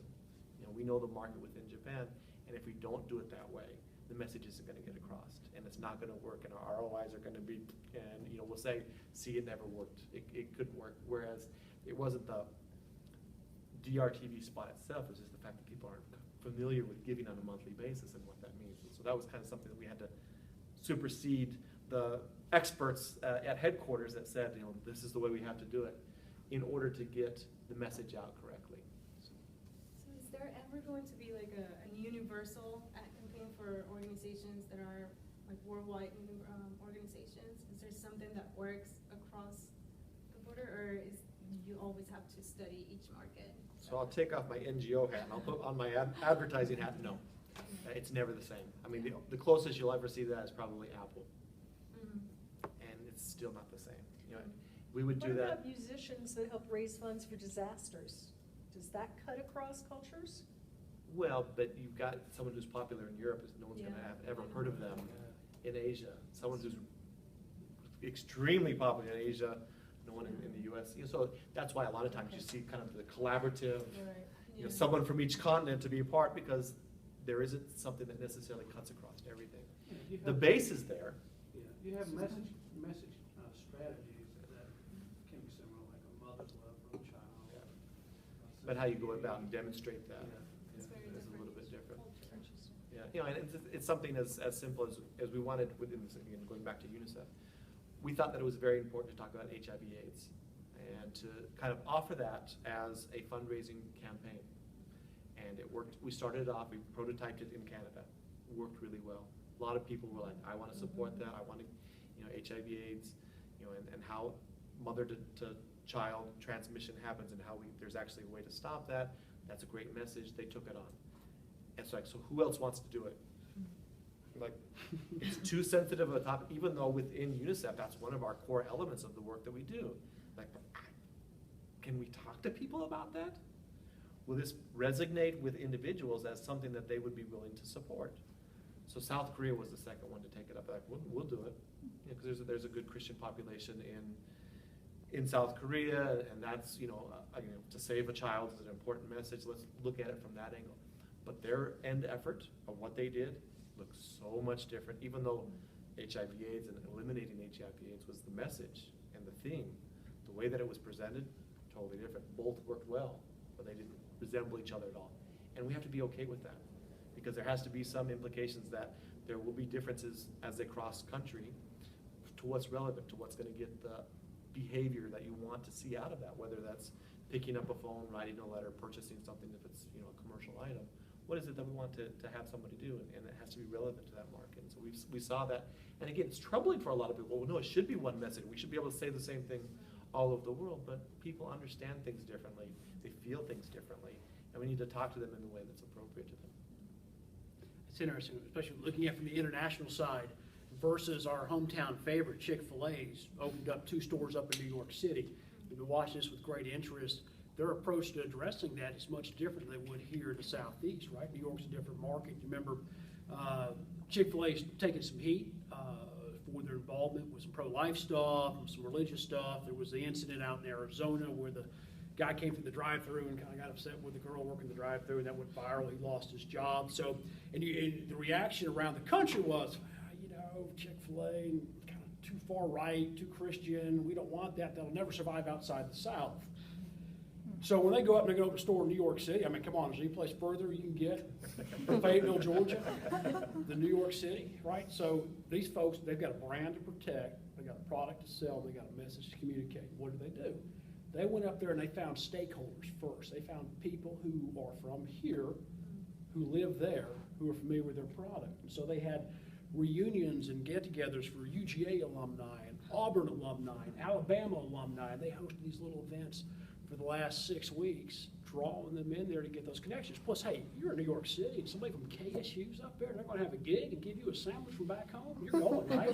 We know the market within Japan, and if we don't do it that way, the message isn't going to get across, and it's not going to work, and our ROIs are going to be, and we'll say, see, it never worked. It couldn't work. Whereas it wasn't the DRTV spot itself, it's just the fact that people aren't familiar with giving on a monthly basis and what that means. And so that was kind of something that we had to supersede the experts at headquarters that said, this is the way we have to do it in order to get the message out correctly. So is there ever going to be like a universal ad campaign for organizations that are like worldwide organizations? Is there something that works across the border, or you always have to study each market? So I'll take off my NGO hat and I'll put on my advertising hat. No, it's never the same. The closest you'll ever see that is probably Apple, and it's still not the same. We would do that. What about musicians that help raise funds for disasters? Does that cut across cultures? Well, but you've got someone who's popular in Europe, no one's going to have ever heard of them in Asia. Someone who's extremely popular in Asia, no one in the U.S. So that's why a lot of times you see kind of the collaborative, someone from each continent to be a part, because there isn't something that necessarily cuts across everything. The base is there. Yeah, you have message strategies that can be similar, like a mother's love for a child. Yeah. But how you go about and demonstrate that It's very is a different. little bit different. Yeah, and it's something as simple as we wanted within this, again, going back to UNICEF. We thought that it was very important to talk about HIV/AIDS and to kind of offer that as a fundraising campaign. And it worked. We started it off, we prototyped it in Canada. It worked really well. A lot of people were like, I want to support that. I want to, HIV/AIDS, and how mother to child transmission happens and how there's actually a way to stop that. That's a great message. They took it on. And so, so who else wants to do it? Like, it's too sensitive of a topic, even though within UNICEF, that's one of our core elements of the work that we do. Like, can we talk to people about that? Will this resonate with individuals as something that they would be willing to support? So South Korea was the second one to take it up. Like, we'll do it, because there's a good Christian population in South Korea, and that's to save a child is an important message. Let's look at it from that angle. But their end effort of what they did looks so much different, even though HIV/AIDS and eliminating HIV/AIDS was the message and the theme. The way that it was presented, totally different. Both worked well, but they didn't resemble each other at all. And we have to be okay with that, because there has to be some implications that there will be differences as they cross country to what's relevant, to what's going to get the behavior that you want to see out of that, whether that's picking up a phone, writing a letter, purchasing something if it's, you know, a commercial item. What is it that we want to have somebody do, and it has to be relevant to that market. And so we saw that, and again, it's troubling for a lot of people. Well, no, it should be one message. We should be able to say the same thing all over the world, but people understand things differently. They feel things differently, and we need to talk to them in the way that's appropriate to them. It's interesting, especially looking at from the international side versus our hometown favorite, Chick-fil-A's opened up 2 stores up in New York City. We've been watching this with great interest. Their approach to addressing that is much different than they would here in the Southeast, right? New York's a different market. You remember Chick-fil-A's taking some heat for their involvement with some pro-life stuff and some religious stuff. There was the incident out in Arizona where the guy came from the drive-thru and kind of got upset with the girl working the drive-thru, and that went viral. He lost his job. So, and the reaction around the country was, you know, Chick-fil-A, kind of too far right, too Christian. We don't want that. That'll never survive outside the South. So when they go up and they go to a store in New York City, I mean, come on, is there any place further you can get from Fayetteville, Georgia, than New York City, right? So these folks, they've got a brand to protect, they've got a product to sell, they've got a message to communicate. What do? They went up there and they found stakeholders first. They found people who are from here, who live there, who are familiar with their product. And so they had reunions and get-togethers for UGA alumni and Auburn alumni and Alabama alumni. And they hosted these little events for the last 6 weeks, drawing them in there to get those connections. Plus, hey, you're in New York City and somebody from KSU's up there, and they're going to have a gig and give you a sandwich from back home. You're going, right?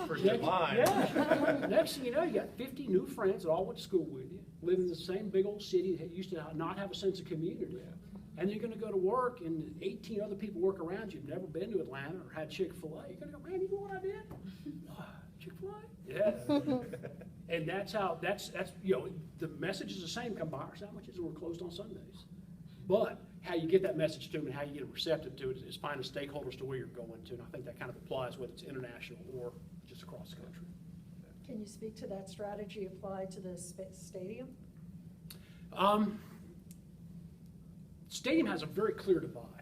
First in line. Yeah. Next thing you know, you got 50 new friends that all went to school with you, live in the same big old city that used to not have a sense of community. And you're going to go to work, and 18 other people work around you who've never been to Atlanta or had Chick-fil-A. You're going to go, man, you know what I did? Chick-fil-A? Yeah. And that's how, that's you know, the message is the same. Come buy our sandwiches, and we're closed on Sundays. But how you get that message to them and how you get them receptive to it is finding stakeholders to where you're going to. And I think that kind of applies whether it's international or just across the country. Can you speak to that strategy applied to the stadium? Stadium has a very clear divide.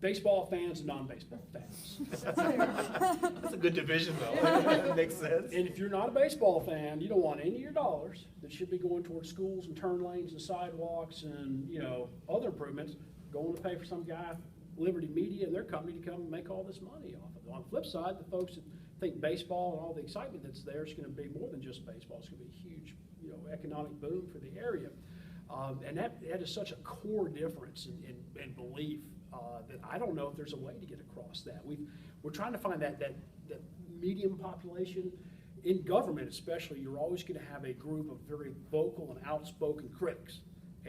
Baseball fans and non-baseball fans. That's a good division, though. That makes sense. And if you're not a baseball fan, you don't want any of your dollars that should be going towards schools and turn lanes and sidewalks and, you know, other improvements, going to pay for some guy, Liberty Media and their company, to come and make all this money off of it. On the flip side, the folks that think baseball and all the excitement that's there is going to be more than just baseball. It's going to be a huge, you know, economic boom for the area. And that is such a core difference in belief that I don't know if there's a way to get across that. We're trying to find that medium population. In government especially, you're always going to have a group of very vocal and outspoken critics.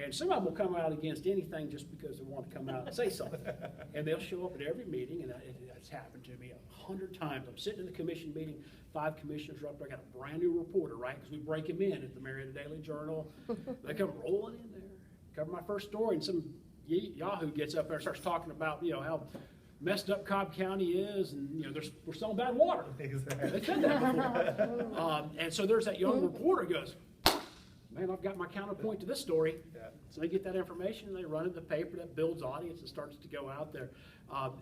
And some of them will come out against anything just because they want to come out and say something. And they'll show up at every meeting, and that's happened to me 100 times. I'm sitting in the commission meeting, 5 commissioners are up there, I got a brand new reporter, right? Because we break him in at the Marietta Daily Journal. They come rolling in there, cover my first story, and some Yahoo gets up there and starts talking about, you know, how messed up Cobb County is, and, you know, we're selling bad water. Exactly. They said that before. And so there's that young reporter who goes, man, I've got my counterpoint to this story. Yeah. So they get that information, and they run it in the paper, that builds audience and starts to go out there.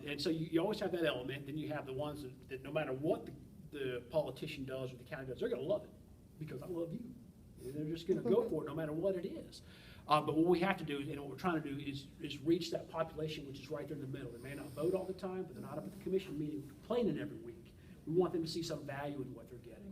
And so you always have that element. Then you have the ones that no matter what the politician does or the county does, they're going to love it because I love you. And they're just going to go for it no matter what it is. But what we have to do, and what we're trying to do, is reach that population which is right there in the middle. They may not vote all the time, but they're not up at the commission meeting complaining every week. We want them to see some value in what they're getting.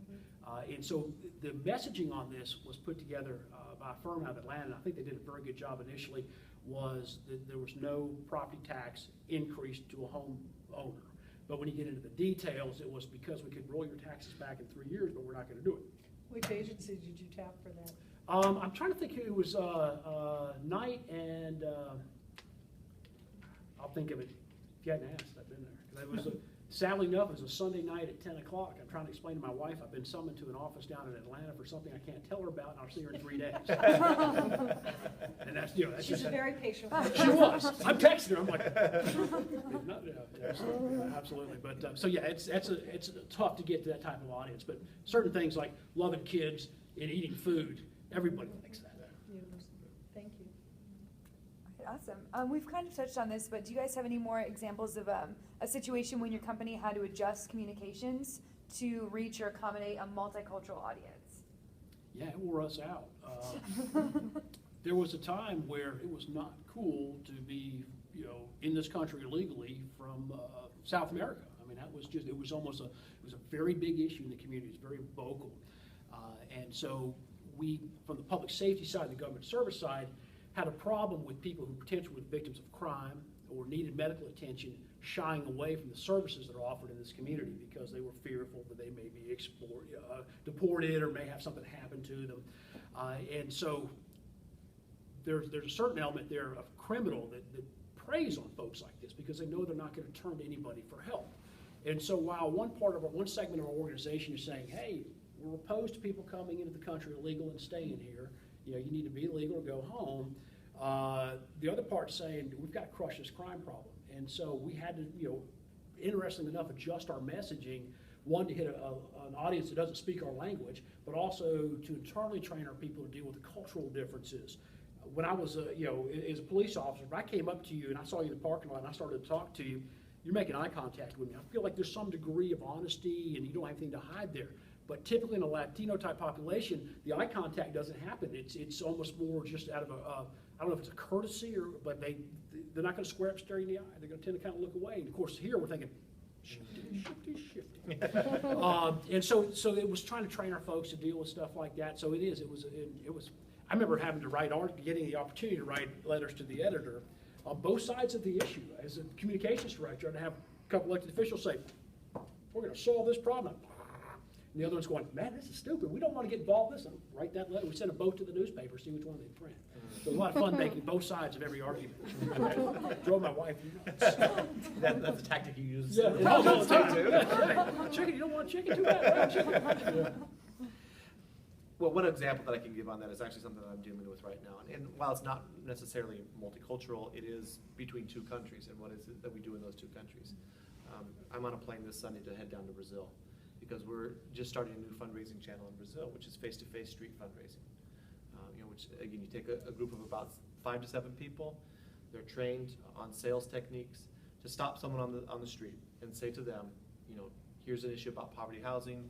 And so the messaging on this was put together by a firm out of Atlanta, and I think they did a very good job initially, was that there was no property tax increase to a home owner. But when you get into the details, it was because we could roll your taxes back in 3 years, but we're not going to do it. Which agency did you tap for that? I'm trying to think who it was, Knight and, I'll think of it. If you hadn't asked, I've been there. It was sadly enough, it was a Sunday night at 10 o'clock. I'm trying to explain to my wife, I've been summoned to an office down in Atlanta for something I can't tell her about, and I'll see her in 3 days. And that's, you know, that's She's just a very patient woman. She was. I'm texting her. I'm like, absolutely. But so yeah, it's tough to get to that type of audience. But certain things like loving kids and eating food, everybody likes that. Thank you. Okay, awesome. We've kind of touched on this, but do you guys have any more examples of a situation when your company had to adjust communications to reach or accommodate a multicultural audience? Yeah, it wore us out. There was a time where it was not cool to be, in this country illegally from South America. I mean, that was just, it was a very big issue in the community. It was very vocal. And so we, from the public safety side, the government service side, had a problem with people who potentially were victims of crime or needed medical attention shying away from the services that are offered in this community because they were fearful that they may be deported or may have something happen to them. And so there's a certain element there of criminal that preys on folks like this because they know they're not going to turn to anybody for help. And so while one segment of our organization is saying, hey, we're opposed to people coming into the country illegal and staying here, you need to be legal or go home, the other part's saying we've got to crush this crime problem. And so we had to, interestingly enough, adjust our messaging, one, to hit an audience that doesn't speak our language, but also to internally train our people to deal with the cultural differences. When I was, as a police officer, if I came up to you and I saw you in the parking lot and I started to talk to you, you're making eye contact with me. I feel like there's some degree of honesty and you don't have anything to hide there. But typically in a Latino type population, the eye contact doesn't happen. It's almost more just out of I don't know if it's a courtesy but they're not going to square up, stare you in the eye. They're going to tend to kind of look away. And of course here we're thinking, shifty. And so it was trying to train our folks to deal with stuff like that. So it was. I remember having to getting the opportunity to write letters to the editor on both sides of the issue. As a communications director, I'd have a couple elected officials say, we're going to solve this problem. And the other one's going, man, this is stupid. We don't want to get involved in this. And write that letter. We send them both to the newspaper, see which one they print. So it was a lot of fun making both sides of every argument. Drove my wife nuts. That's a tactic you use. Yeah, all the time. Yeah. Chicken, you don't want chicken? Too bad. Chicken. Yeah. Well, one example that I can give on that is actually something that I'm dealing with right now. And while it's not necessarily multicultural, it is between two countries. And what is it that we do in those two countries? I'm on a plane this Sunday to head down to Brazil because we're just starting a new fundraising channel in Brazil, which is face-to-face street fundraising. Which again, you take a group of about 5 to 7 people. They're trained on sales techniques to stop someone on the street and say to them, here's an issue about poverty housing.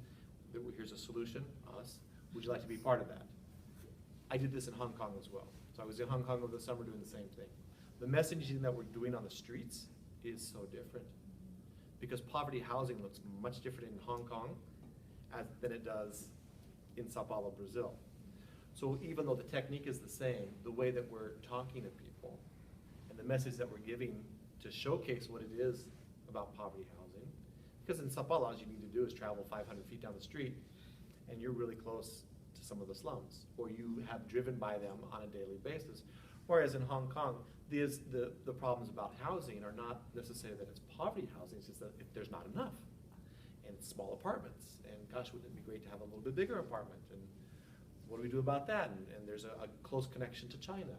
Here's a solution. Us. Would you like to be part of that? I did this in Hong Kong as well. So I was in Hong Kong over the summer doing the same thing. The messaging that we're doing on the streets is so different because poverty housing looks much different in Hong Kong than it does in Sao Paulo, Brazil. So even though the technique is the same, the way that we're talking to people and the message that we're giving to showcase what it is about poverty housing, because in Sao Paulo, all you need to do is travel 500 feet down the street and you're really close to some of the slums, or you have driven by them on a daily basis. Whereas in Hong Kong, the problems about housing are not necessarily that it's poverty housing, it's just that if there's not enough, and it's small apartments, and gosh, wouldn't it be great to have a little bit bigger apartment, and what do we do about that? And there's a close connection to China.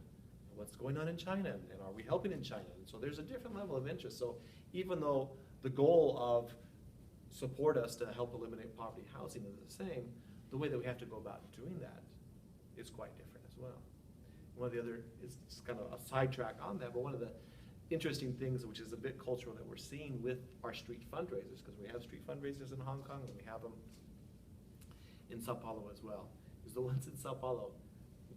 What's going on in China, and are we helping in China? And so there's a different level of interest. So even though the goal of support us to help eliminate poverty housing is the same, the way that we have to go about doing that is quite different as well. One of the other, is kind of a sidetrack on that, but one of the interesting things, which is a bit cultural, that we're seeing with our street fundraisers, because we have street fundraisers in Hong Kong and we have them in Sao Paulo as well, is the ones in Sao Paulo.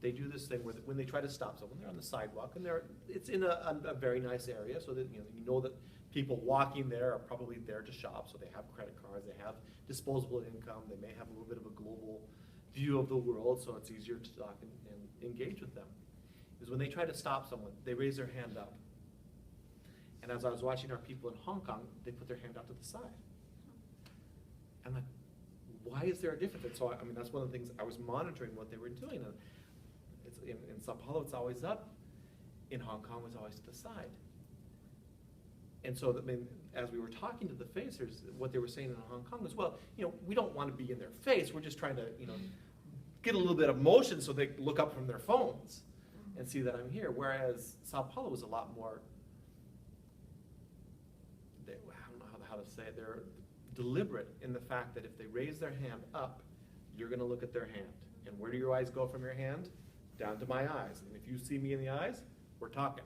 They do this thing where when they try to stop someone, they're on the sidewalk and it's in a very nice area, so that you know that people walking there are probably there to shop, so they have credit cards, they have disposable income, they may have a little bit of a global view of the world, so it's easier to talk and engage with them. Is when they try to stop someone, they raise their hand up. And as I was watching our people in Hong Kong, they put their hand out to the side. I'm like, why is there a difference? And so, I mean, that's one of the things I was monitoring what they were doing. And it's in Sao Paulo, it's always up. In Hong Kong, it's always to the side. And so, I mean, as we were talking to the facers, what they were saying in Hong Kong was, well, we don't want to be in their face. We're just trying to, get a little bit of motion so they look up from their phones and see that I'm here. Whereas Sao Paulo was a lot more, I don't know how to say it, they're deliberate in the fact that if they raise their hand up, you're going to look at their hand. And where do your eyes go from your hand? Down to my eyes. And if you see me in the eyes, we're talking.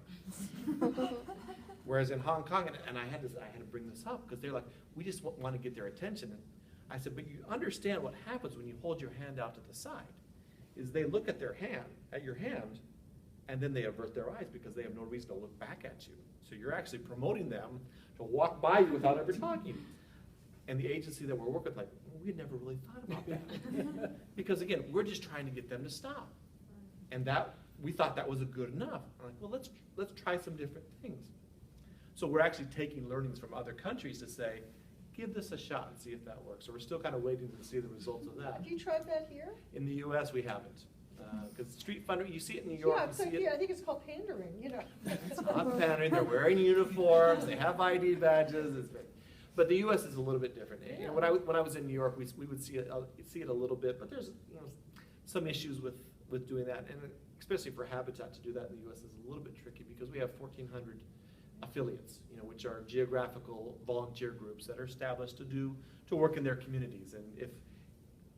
Whereas in Hong Kong, and I had to bring this up because they're like, we just want to get their attention. And I said, but you understand what happens when you hold your hand out to the side, is they look at your hand, and then they avert their eyes because they have no reason to look back at you. So you're actually promoting them to walk by you without ever talking. And the agency that we're working with, like, well, we never really thought about that. Because again, we're just trying to get them to stop. And that, we thought that was good enough. I'm like, well, let's try some different things. So we're actually taking learnings from other countries to say, give this a shot and see if that works. So we're still kind of waiting to see the results of that. Have you tried that here? In the US, we haven't. Because street fundraising, you see it in New York. Yeah, you it's see like, it. yeah, I think it's called pandering, you know. It's not pandering, they're wearing uniforms, they have ID badges. But the US is a little bit different. Yeah. And when I was in New York, we would see it a little bit, but there's some issues with doing that. And especially for Habitat to do that in the US is a little bit tricky because we have 1,400 affiliates, which are geographical volunteer groups that are established to work in their communities. And if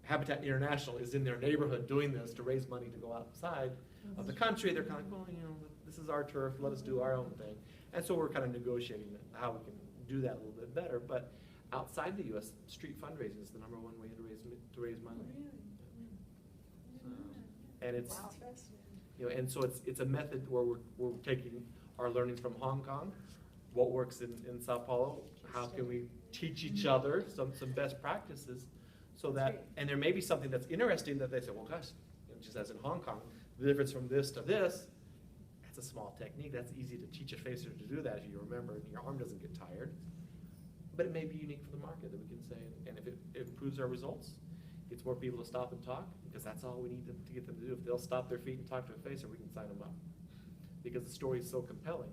Habitat International is in their neighborhood doing this to raise money to go outside of the country, they're kind of like, well, this is our turf, let us do our own thing. And so we're kind of negotiating how we can do that a little bit better. But outside the U.S., street fundraising is the #1 way to raise money. And it's, and so it's a method where we're taking our learnings from Hong Kong, what works in Sao Paulo, how can we teach each other some best practices, so that, and there may be something that's interesting that they say, well, gosh, just as in Hong Kong, the difference from this to this, that's a small technique, that's easy to teach a facer to do that if you remember, and your arm doesn't get tired. But it may be unique for the market that we can say, and if it improves our results, gets more people to stop and talk, because that's all we need to get them to do. If they'll stop their feet and talk to a facer, we can sign them up. Because the story is so compelling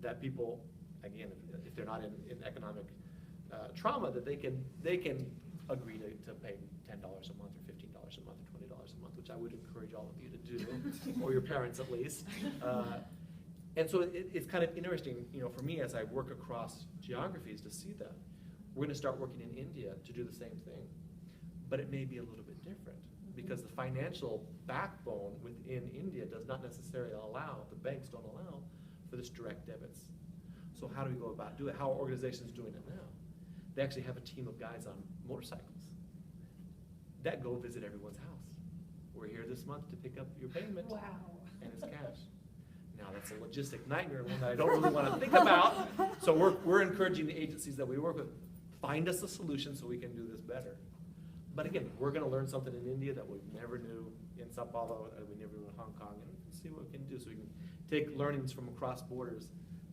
that people, again, if they're not in economic trauma, that they can agree to pay $10 a month or $15 a month or $20 a month, which I would encourage all of you to do, or your parents at least. And so it's kind of interesting, for me as I work across geographies to see that. We're going to start working in India to do the same thing, but it may be a little bit different because the financial backbone within India does not necessarily allow, the banks don't allow for this direct debits. So how do we go about doing it? How are organizations doing it now? They actually have a team of guys on motorcycles that go visit everyone's house. We're here this month to pick up your payment. Wow. And it's cash. Now that's a logistic nightmare, one that I don't really want to think about. So we're encouraging the agencies that we work with, find us a solution so we can do this better. But again, we're going to learn something in India that we never knew in Sao Paulo, that we never knew in Hong Kong, and see what we can do so we can take learnings from across borders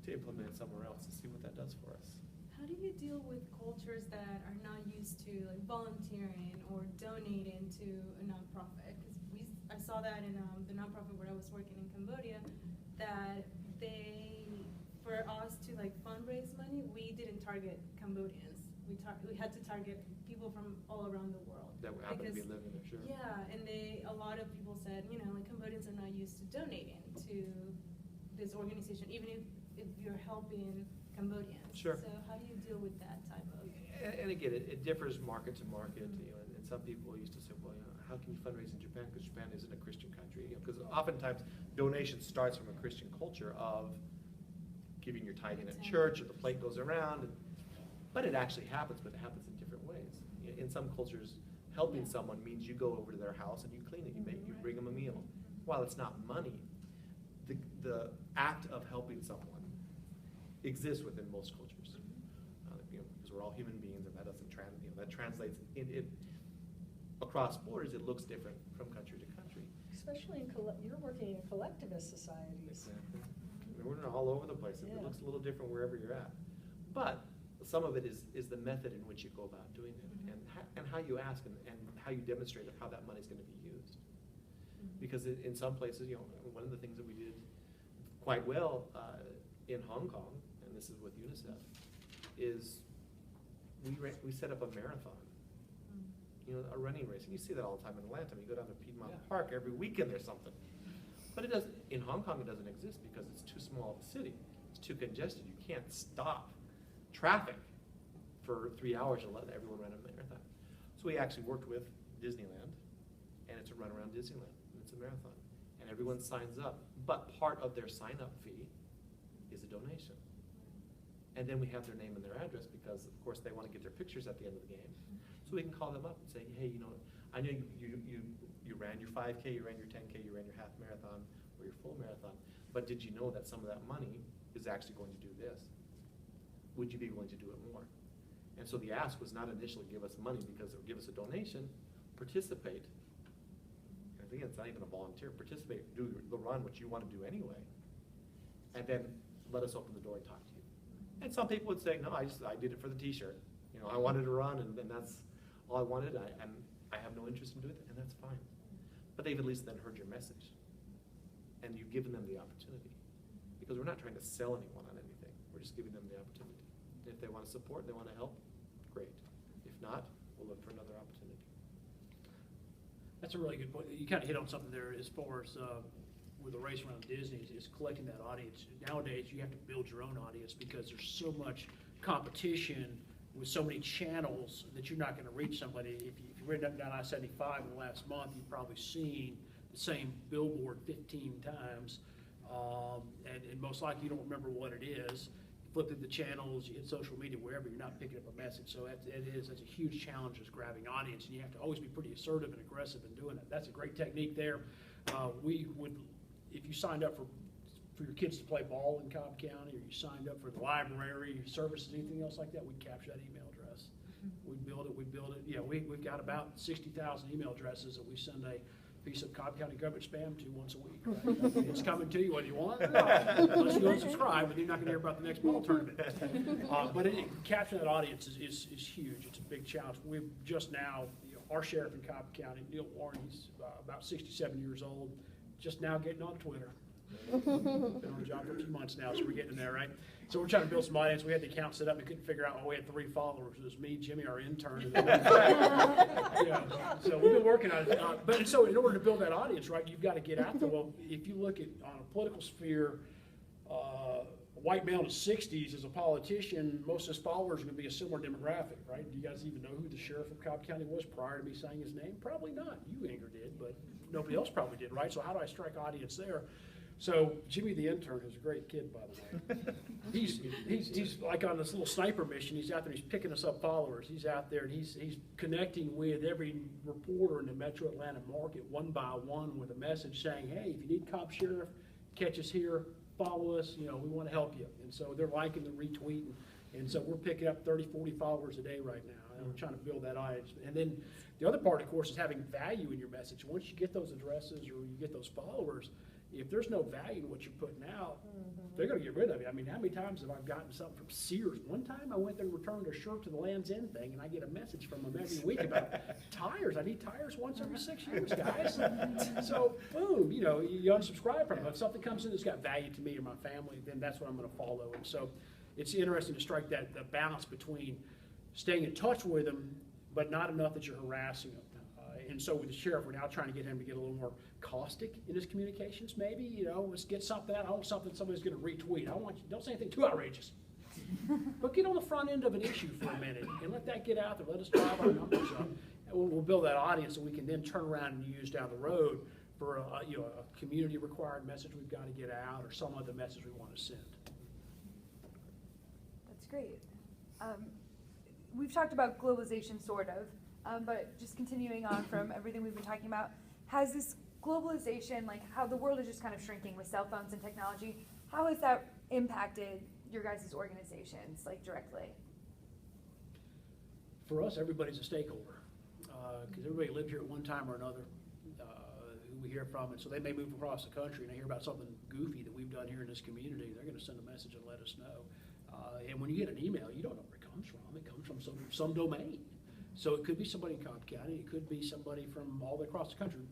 to implement somewhere else and see what that does for us. How do you deal with cultures that are not used to like volunteering or donating to a nonprofit? Because I saw that in the nonprofit where I was working in Cambodia, that for us to like fundraise money, we didn't target Cambodians. We had to target people from all around the world. That happen to be living there, sure. Yeah, and a lot of people said, like Cambodians are not used to donating to this organization, even if you're helping Cambodians. Sure. So how do you deal with that type of? And again, it differs market to market, and some people used to say, well, how can you fundraise in Japan because Japan isn't a Christian country? Because oftentimes donation starts from a Christian culture of giving your tithing at church, or the plate goes around, but it actually happens, but it happens in different ways. In some cultures, helping someone means you go over to their house and you clean it, you bring them a meal. While it's not money, the act of helping someone exists within most cultures, because we're all human beings, and that doesn't that translates across borders. It looks different from country to country. Especially you're working in collectivist societies. Exactly. We're all over the place. It looks a little different wherever you're at, but some of it is the method in which you go about doing it, and how you ask and how you demonstrate how that money is going to be used. Because in some places, one of the things that we did quite well in Hong Kong, and this is with UNICEF, is we set up a marathon, a running race. And you see that all the time in Atlanta. You go down to Piedmont Park every weekend there's something. But it doesn't, in Hong Kong it doesn't exist because it's too small of a city. It's too congested. You can't stop traffic for 3 hours and let everyone run a marathon. So we actually worked with Disneyland, and it's a run around Disneyland, and it's a marathon. And everyone signs up, but part of their sign-up fee is a donation. And then we have their name and their address because, of course, they want to get their pictures at the end of the game. So we can call them up and say, hey, you know, I know you ran your 5K, you ran your 10K, you ran your half marathon or your full marathon, but did you know that some of that money is actually going to do this? Would you be willing to do it more? And so the ask was not initially give us money because it would give us a donation, participate. And again, it's not even a volunteer, participate, do the run, which you want to do anyway, and then let us open the door and talk to you. And some people would say, no, I did it for the t-shirt. You know, I wanted to run and that's all I wanted, and I have no interest in doing it, and that's fine. But they've at least then heard your message, and you've given them the opportunity. Because we're not trying to sell anyone on anything, we're just giving them the opportunity. If they want to support, they want to help, great. If not, we'll look for another opportunity. That's a really good point. You kind of hit on something there as far as with the race around Disney is collecting that audience. Nowadays, you have to build your own audience because there's so much competition with so many channels that you're not going to reach somebody. If you've ridden up and down I-75 in the last month, you've probably seen the same billboard 15 times, and most likely you don't remember what it is. Flip through the channels, you hit social media, wherever, you're not picking up a message. So that's a huge challenge, is grabbing audience, and you have to always be pretty assertive and aggressive in doing it. That's a great technique there. We would, if you signed up for your kids to play ball in Cobb County, or you signed up for the library services, anything else like that, we'd capture that email address. We'd build it. Yeah, we've got about 60,000 email addresses that we send a piece of Cobb County government spam to once a week. Right? It's coming to you whether you want it or not, unless you unsubscribe, and you're not going to hear about the next ball tournament. But capturing that audience is huge. It's a big challenge. We've just now, our sheriff in Cobb County, Neil Warren, he's about 67 years old, just now getting on Twitter. Been on the job for a few months now, so we're getting there, right? So we're trying to build some audience. We had the account set up. We couldn't figure out. Oh, we had 3 followers. It was me, Jimmy, our intern. So we've been working on it. But so in order to build that audience, right, you've got to get out there. Well, if you look at on a political sphere, a white male in his 60s as a politician, most of his followers are going to be a similar demographic, right? Do you guys even know who the sheriff of Cobb County was prior to me saying his name? Probably not. You, Inger, did, but nobody else probably did, right? So how do I strike audience there? So Jimmy the intern is a great kid, by the way. He's like on this little sniper mission. He's out there. He's picking us up followers. He's out there and he's connecting with every reporter in the Metro Atlanta market one by one with a message saying, "Hey, if you need Cobb Sheriff, catch us here. Follow us. You know, we want to help you." And so they're liking, they're retweeting, and so we're picking up 30, 40 followers a day right now, and we're trying to build that audience. And then the other part, of course, is having value in your message. Once you get those addresses or you get those followers, if there's no value in what you're putting out, they're going to get rid of it. I mean, how many times have I gotten something from Sears? One time I went there and returned a shirt to the Land's End thing, and I get a message from them every week about tires. I need tires once every 6 years, guys. So, boom, you unsubscribe from them. If something comes in that's got value to me or my family, then that's what I'm going to follow. And so it's interesting to strike the balance between staying in touch with them, but not enough that you're harassing them. And so with the sheriff, we're now trying to get him to get a little more caustic in his communications, maybe. Let's get something out. I want something somebody's going to retweet. Don't say anything too outrageous. But get on the front end of an issue for a minute and let that get out there. Let us drive our numbers up. And we'll build that audience that we can then turn around and use down the road for a community required message we've got to get out, or some other message we want to send. That's great. We've talked about globalization, sort of. But just continuing on from everything we've been talking about, has this globalization, like how the world is just kind of shrinking with cell phones and technology, how has that impacted your guys' organizations, like directly? For us, everybody's a stakeholder, because everybody lived here at one time or another, who we hear from, and so they may move across the country and they hear about something goofy that we've done here in this community. They're going to send a message and let us know. And when you get an email, you don't know where it comes from. It comes from some domain. So it could be somebody in Cobb County. It could be somebody from all the way across the country.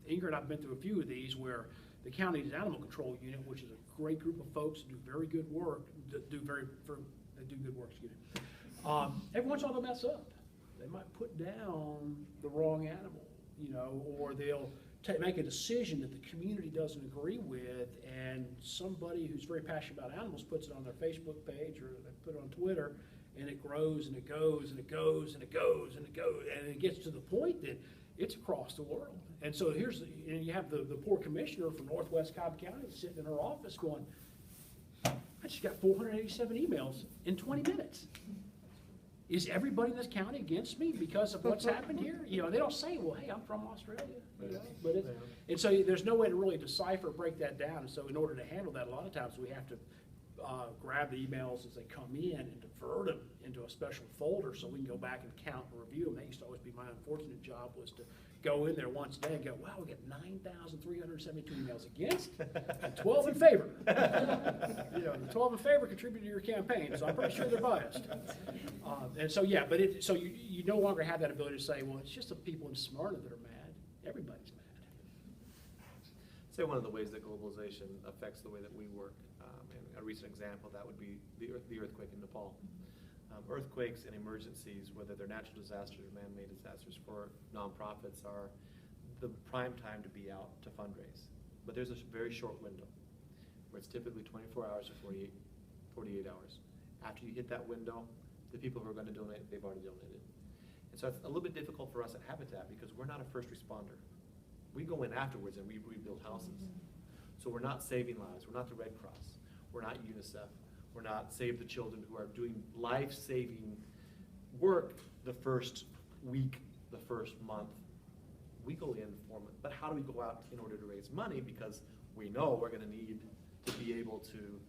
Inger and I have been through a few of these where the county's animal control unit, which is a great group of folks who do very good work, they do good work, excuse me. Every once in a while they'll mess up. They might put down the wrong animal, or they'll make a decision that the community doesn't agree with, and somebody who's very passionate about animals puts it on their Facebook page or they put it on Twitter, and it grows and it goes and it goes and it goes and it goes, and it gets to the point that it's across the world. And so you have the poor commissioner from Northwest Cobb County sitting in her office going, I just got 487 emails in 20 minutes. is everybody in this county against me because of what's happened here? You know, they don't say, well, hey, I'm from Australia, you know, but it's, and so there's no way to really decipher, break that down. And so in order to handle that, a lot of times we have to grab the emails as they come in and divert them into a special folder so we can go back and count and review them. That used to always be my unfortunate job, was to go in there once a day and go, wow, we got 9,372 emails against and 12 in favor. You know, the 12 in favor contribute to your campaign, so I'm pretty sure they're biased. And so, yeah, but so you no longer have that ability to say, well, it's just the people in Smyrna that are mad. Everybody's mad. Say one of the ways that globalization affects the way that we work, and a recent example, that would be the earthquake in Nepal. Earthquakes and emergencies, whether they're natural disasters or man-made disasters, for nonprofits are the prime time to be out to fundraise. But there's a very short window where it's typically 24 hours or 48 hours. After you hit that window, the people who are going to donate, they've already donated. And so it's a little bit difficult for us at Habitat because we're not a first responder. We go in afterwards and we rebuild houses. So we're not saving lives. We're not the Red Cross. We're not UNICEF. We're not Save the Children, who are doing life-saving work the first week, the first month. We go in for it. But how do we go out in order to raise money? Because we know we're going to need to be able to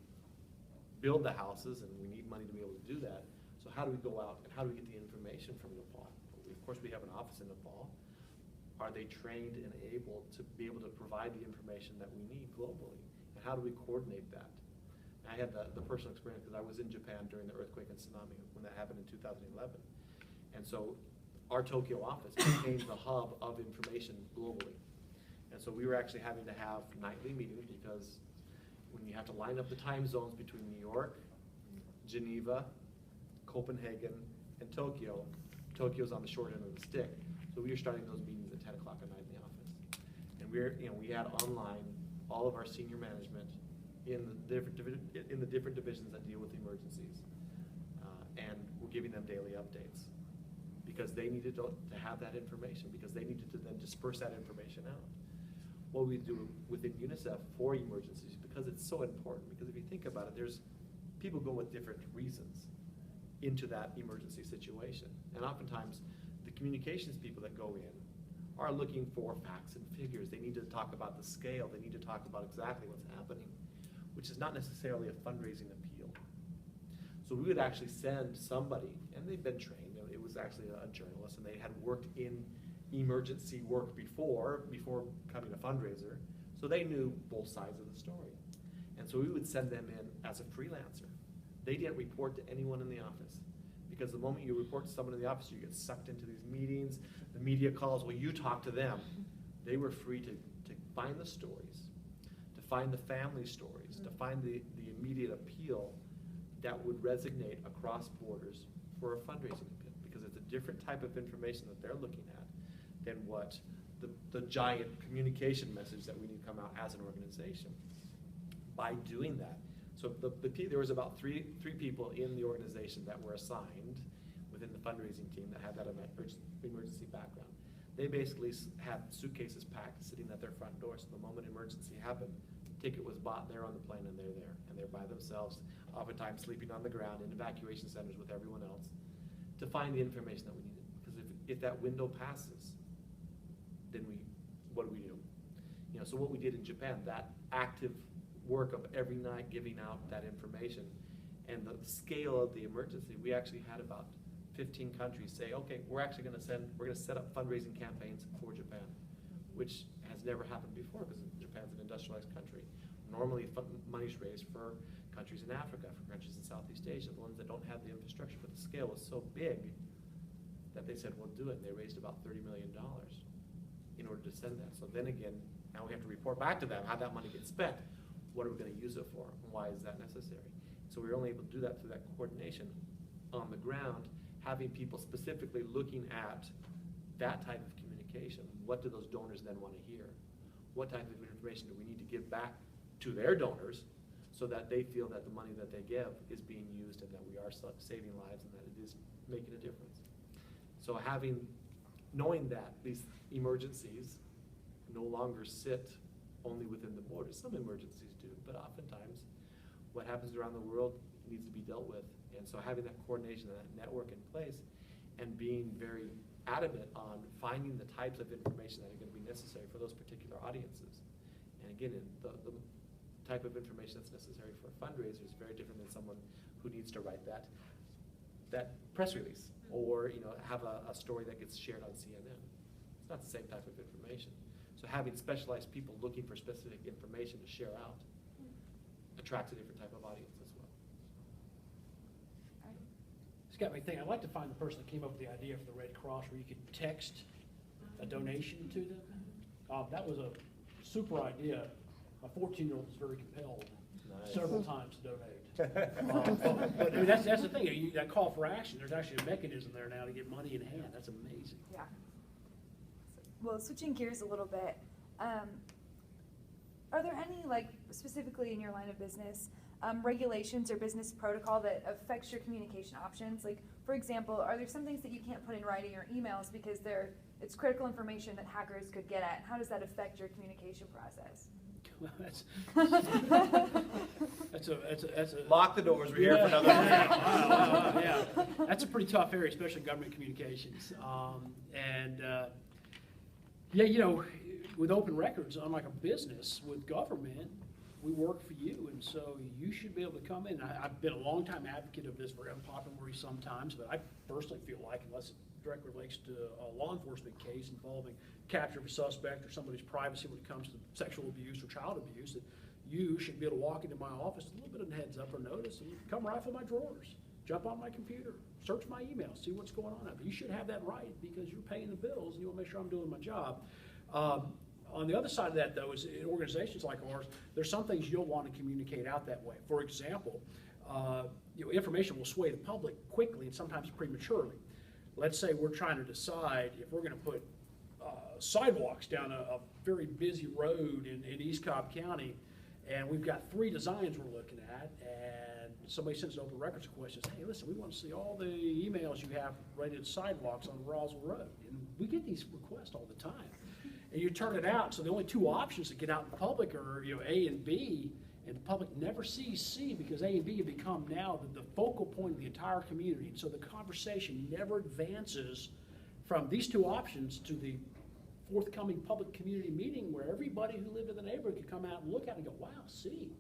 build the houses, and we need money to be able to do that. So how do we go out, and how do we get the information from Nepal? Of course, we have an office in Nepal. Are they trained and able to be able to provide the information that we need globally? And how do we coordinate that? I had the personal experience because I was in Japan during the earthquake and tsunami when that happened in 2011. And so our Tokyo office became the hub of information globally. And so we were actually having to have nightly meetings because when you have to line up the time zones between New York, Geneva, Copenhagen, and Tokyo, Tokyo's on the short end of the stick. So we were starting those meetings at 10 o'clock at night in the office. And we had online all of our senior management in the different divisions that deal with emergencies. And we're giving them daily updates because they needed to have that information, because they needed to then disperse that information out. What we do within UNICEF for emergencies, because it's so important, because if you think about it, there's people go with different reasons into that emergency situation. And oftentimes, the communications people that go in are looking for facts and figures. They need to talk about the scale. They need to talk about exactly what's happening, which is not necessarily a fundraising appeal. So we would actually send somebody, and they've been trained. It was actually a journalist, and they had worked in emergency work before becoming a fundraiser, so they knew both sides of the story. And so we would send them in as a freelancer. They didn't report to anyone in the office, because the moment you report to someone in the office, you get sucked into these meetings, the media calls, well, you talk to them. They were free to find the stories, to find the family stories, to find the immediate appeal that would resonate across borders for a fundraising appeal, because it's a different type of information that they're looking at than what the giant communication message that we need to come out as an organization. By doing that, so there was about three people in the organization that were assigned within the fundraising team that had that emergency background. They basically had suitcases packed sitting at their front door, so the moment emergency happened, ticket was bought, they're on the plane and they're there. And they're by themselves, oftentimes sleeping on the ground in evacuation centers with everyone else, to find the information that we needed. Because if that window passes, then what do we do? You know, so what we did in Japan, that active work of every night giving out that information, and the scale of the emergency, we actually had about 15 countries say, okay, we're going to set up fundraising campaigns for Japan, which has never happened before because Japan's an industrialized country. Normally, money's raised for countries in Africa, for countries in Southeast Asia, the ones that don't have the infrastructure, but the scale was so big that they said, we'll do it, and they raised about $30 million in order to send that. So then again, now we have to report back to them how that money gets spent. What are we going to use it for, and why is that necessary? So we were only able to do that through that coordination on the ground, having people specifically looking at that type of communication. What do those donors then want to hear? What type of information do we need to give back to their donors so that they feel that the money that they give is being used and that we are saving lives and that it is making a difference? So knowing that these emergencies no longer sit only within the borders. Some emergencies do, but oftentimes what happens around the world needs to be dealt with And so having that coordination and that network in place and being very adamant on finding the types of information that are going to be necessary for those particular audiences. And again, the type of information that's necessary for a fundraiser is very different than someone who needs to write that press release or have a story that gets shared on CNN. It's not the same type of information. So having specialized people looking for specific information to share out attracts a different type of audience as well. It's got me thinking, I'd like to find the person that came up with the idea for the Red Cross where you could text a donation to them. That was a super idea. My 14-year-old was very compelled several times to donate. But I mean, that's the thing, that call for action, there's actually a mechanism there now to get money in hand. That's amazing. Yeah. Well, switching gears a little bit, are there any, like, specifically in your line of business, regulations or business protocol that affects your communication options? Like, for example, are there some things that you can't put in writing or emails because it's critical information that hackers could get at? How does that affect your communication process? Well, that's a Lock the doors, we're here for another wow, yeah. That's a pretty tough area, especially government communications. With open records, unlike a business, with government, we work for you, and so you should be able to come in. I've been a long-time advocate of this, very unpopular sometimes, but I personally feel like, unless it directly relates to a law enforcement case involving capture of a suspect or somebody's privacy when it comes to sexual abuse or child abuse, that you should be able to walk into my office with a little bit of a heads up or notice and come rifle my drawers, jump on my computer, search my email, see what's going on out there. You should have that right because you're paying the bills and you want to make sure I'm doing my job. On the other side of that, though, is in organizations like ours, there's some things you'll want to communicate out that way. For example, information will sway the public quickly and sometimes prematurely. Let's say we're trying to decide if we're going to put sidewalks down a very busy road in East Cobb County, and we've got 3 designs we're looking at, and somebody sends an open records request and says, hey, listen, we want to see all the emails you have related to sidewalks on Roswell Road. And we get these requests all the time. And you turn it out, so the only 2 options to get out in the public are A and B, and the public never sees C because A and B have become now the focal point of the entire community. And so the conversation never advances from these 2 options to the forthcoming public community meeting where everybody who lived in the neighborhood could come out and look at it and go, wow, C,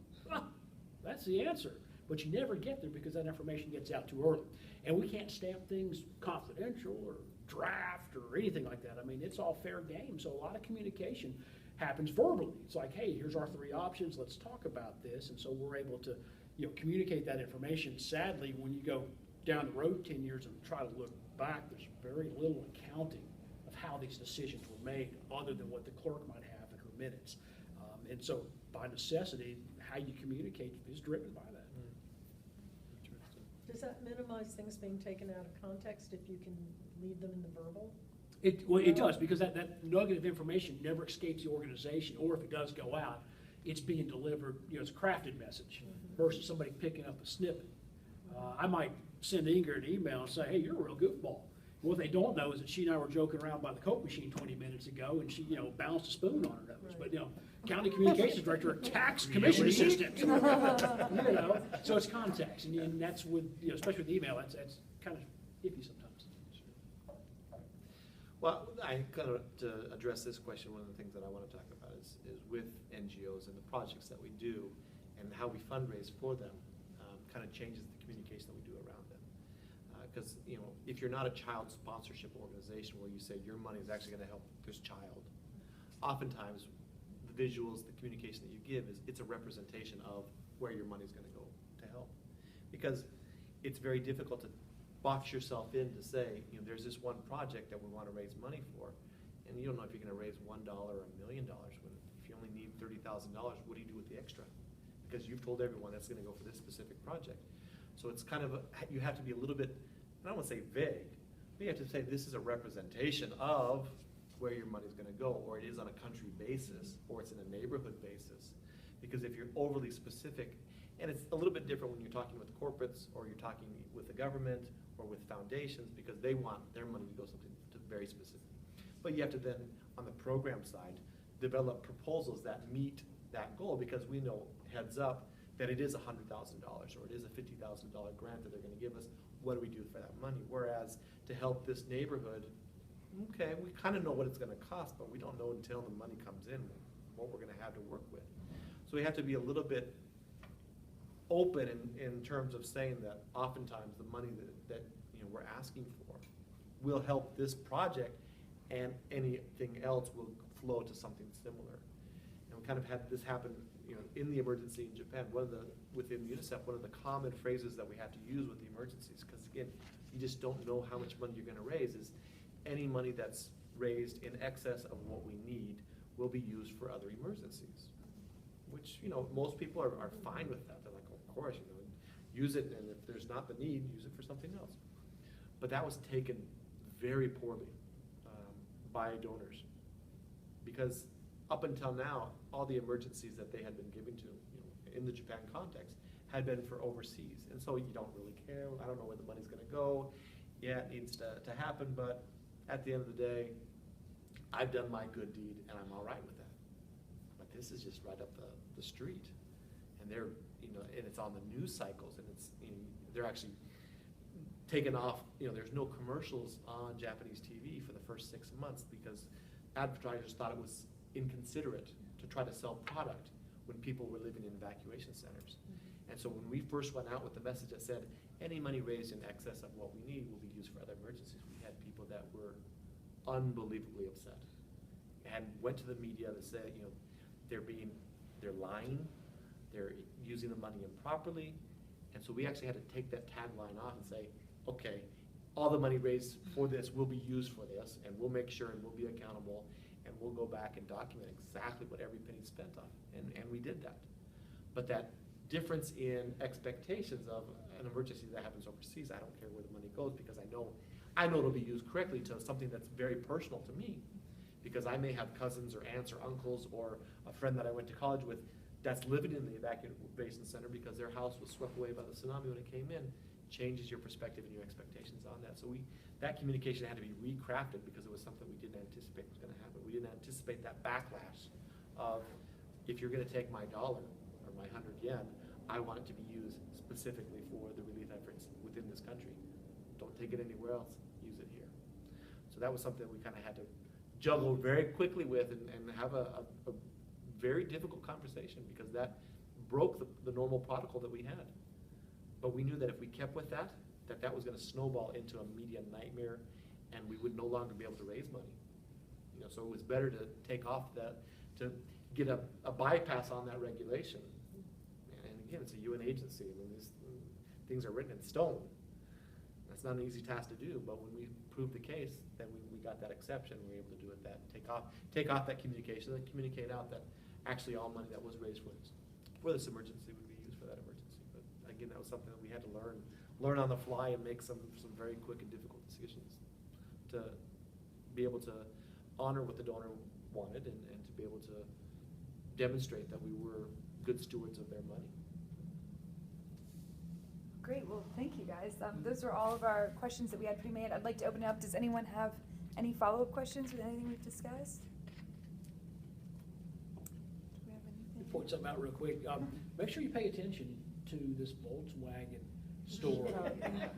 that's the answer. But you never get there because that information gets out too early. And we can't stamp things confidential or draft or anything like that. I mean, it's all fair game. So a lot of communication happens verbally. It's like, hey, here's our 3 options. Let's talk about this. And so we're able to, communicate that information. Sadly, when you go down the road 10 years and try to look back, there's very little accounting of how these decisions were made other than what the clerk might have in her minutes. And so by necessity, how you communicate is driven by that. Does that minimize things being taken out of context if you can leave them in the verbal? It does, because that nugget of information never escapes the organization, or if it does go out, it's being delivered, it's a crafted message versus somebody picking up a snippet. I might send Inger an email and say, hey, you're a real goofball. What they don't know is that she and I were joking around by the Coke machine 20 minutes ago, and she, bounced a spoon on her nose. But, county communications director attacks commission assistant. So it's context, and that's with, especially with email, that's kind of iffy sometimes. Well, to address this question, one of the things that I want to talk about is with NGOs and the projects that we do and how we fundraise for them kind of changes the communication that we do around them. Because, if you're not a child sponsorship organization where you say your money is actually going to help this child, oftentimes the visuals, the communication that you give it's a representation of where your money is going to go to help. Because it's very difficult to box yourself in to say, there's this one project that we want to raise money for, and you don't know if you're going to raise $1 or $1 million. If you only need $30,000, what do you do with the extra? Because you've told everyone that's going to go for this specific project. So it's kind of you have to be a little bit, I don't want to say vague, but you have to say this is a representation of where your money's going to go, or it is on a country basis, or it's in a neighborhood basis. Because if you're overly specific, and it's a little bit different when you're talking with corporates, or you're talking with the government, or with foundations, because they want their money to go something to very specific. But you have to then, on the program side, develop proposals that meet that goal, because we know, heads up, that it is $100,000 or it is a $50,000 grant that they're gonna give us. What do we do for that money? Whereas to help this neighborhood, okay, we kind of know what it's gonna cost, but we don't know until the money comes in what we're gonna have to work with. So we have to be a little bit open in terms of saying that oftentimes the money that we're asking for will help this project, and anything else will flow to something similar. And we kind of had this happen, in the emergency in Japan. Within UNICEF, one of the common phrases that we have to use with the emergencies, because again, you just don't know how much money you're going to raise, is any money that's raised in excess of what we need will be used for other emergencies. Which, most people are fine with that. They're like, of course, use it, and if there's not the need, use it for something else. But that was taken very poorly by donors, because up until now, all the emergencies that they had been given to, in the Japan context, had been for overseas. And so you don't really care. I don't know where the money's gonna go. Yeah, it needs to happen, but at the end of the day, I've done my good deed and I'm all right with that. But this is just right up the street. And they're, and it's on the news cycles, and it's, they're actually taken off, there's no commercials on Japanese TV for the first 6 months because advertisers thought it was inconsiderate to try to sell product when people were living in evacuation centers. And so when we first went out with the message that said, any money raised in excess of what we need will be used for other emergencies, we had people that were unbelievably upset and went to the media to say, they're lying, they're using the money improperly. And so we actually had to take that tagline off and say, okay, all the money raised for this will be used for this, and we'll make sure and we'll be accountable, and we'll go back and document exactly what every penny spent on. And we did that. But that difference in expectations of an emergency that happens overseas, I don't care where the money goes, because I know it'll be used correctly to something that's very personal to me. Because I may have cousins or aunts or uncles or a friend that I went to college with that's living in the evacuation center because their house was swept away by the tsunami when it came in. Changes your perspective and your expectations on that. So that communication had to be recrafted because it was something we didn't anticipate was going to happen. We didn't anticipate that backlash of, if you're going to take my dollar or my 100 yen, I want it to be used specifically for the relief efforts within this country. Don't take it anywhere else, use it here. So that was something we kind of had to juggle very quickly with and have a very difficult conversation, because that broke the normal protocol that we had. But we knew that if we kept with that was going to snowball into a media nightmare, and we would no longer be able to raise money. So it was better to take off that, to get a bypass on that regulation. And again, it's a UN agency. I mean, these things are written in stone. That's not an easy task to do, but when we proved the case, then we got that exception. We were able to do it, take off that communication, and communicate out that actually all money that was raised for this emergency would be used for that emergency. But again, that was something that we had to learn on the fly and make some very quick and difficult decisions to be able to honor what the donor wanted and to be able to demonstrate that we were good stewards of their money. Great, well, thank you guys. Those are all of our questions that we had pre-made. I'd like to open it up. Does anyone have any follow-up questions with anything we've discussed? Do we have anything? Point something out real quick. Make sure you pay attention to this Volkswagen store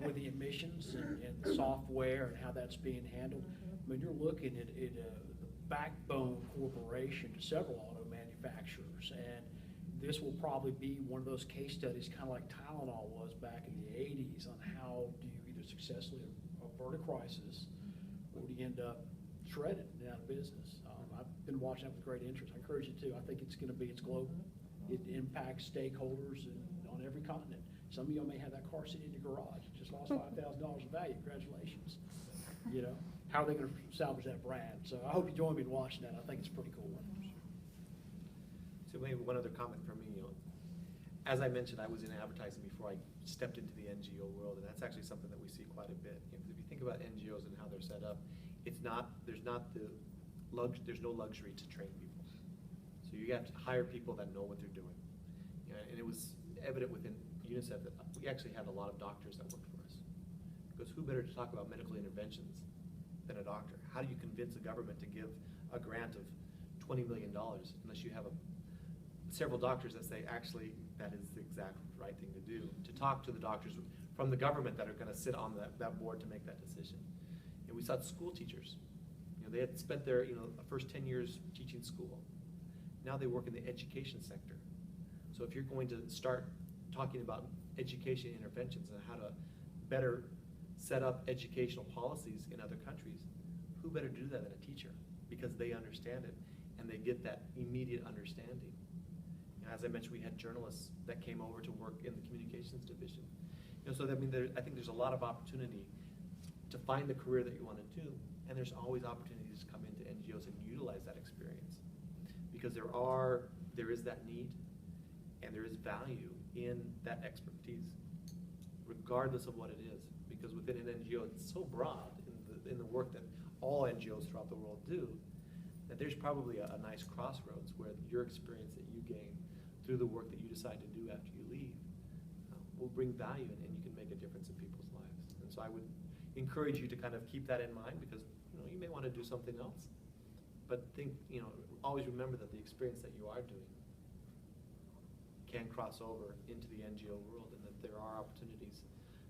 with the emissions and the software and how that's being handled. I mean, you're looking at the backbone corporation to several auto manufacturers, and this will probably be one of those case studies, kind of like Tylenol was back in the 80s, on how do you either successfully avert a crisis or do you end up shredded and out of business. I've been watching that with great interest. I encourage you to. I think it's global. It impacts stakeholders on every continent. Some of y'all may have that car sitting in your garage. It just lost $5,000 in value. Congratulations. How are they going to salvage that brand? So I hope you join me in watching that. I think it's a pretty cool one. So maybe one other comment from me. As I mentioned, I was in advertising before I stepped into the NGO world, and that's actually something that we see quite a bit. If you think about NGOs and how they're set up, there's no luxury to train people. So you have to hire people that know what they're doing. And it was evident within UNICEF that we actually had a lot of doctors that worked for us. Because who better to talk about medical interventions than a doctor? How do you convince a government to give a grant of $20 million unless you have several doctors that say, actually, that is the exact right thing to do, to talk to the doctors from the government that are gonna sit on that board to make that decision. And we saw school teachers, they had spent their, first 10 years teaching school. Now they work in the education sector. So if you're going to start talking about education interventions and how to better set up educational policies in other countries, who better to do that than a teacher? Because they understand it and they get that immediate understanding. As I mentioned, we had journalists that came over to work in the communications division. So I mean, I think there's a lot of opportunity to find the career that you want to do, and there's always opportunities to come into NGOs and utilize that experience, because there is that need, and there is value in that expertise, regardless of what it is. Because within an NGO, it's so broad in the work that all NGOs throughout the world do, that there's probably a nice crossroads where your experience that you gain through the work that you decide to do after you leave will bring value, and you can make a difference in people's lives. And so I would encourage you to kind of keep that in mind, because you may want to do something else, but always remember that the experience that you are doing can cross over into the NGO world, and that there are opportunities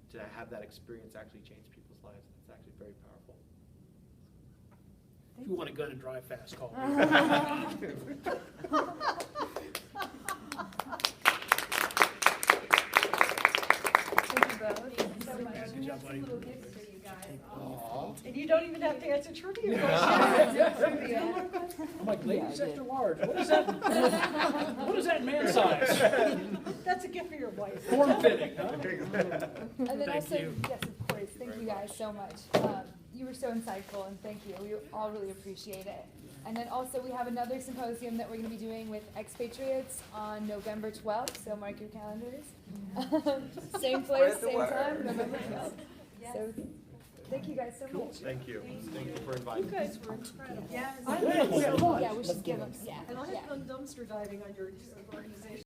to have that experience actually change people's lives. It's actually very powerful. If you want a gun and drive fast, call me. Thank you both. Good job, buddy. Little gifts for you guys. And you don't even have to answer trivia Yeah. questions. I'm like, ladies extra large, what is that? What is that man size? That's a gift for your wife. Form fitting, huh? And then Thank also, you. yes, of course, thank you guys so much. You were so insightful, and thank you. We all really appreciate it. And then also, we have another symposium that we're going to be doing with expatriates on November 12th, so mark your calendars. Same place, same time, November 12th. So, thank you guys so much. Thank you. Thank you for You inviting me. guys were incredible. Yeah, Yeah, we should give them, yeah. And I Yeah. have done dumpster diving on your organization.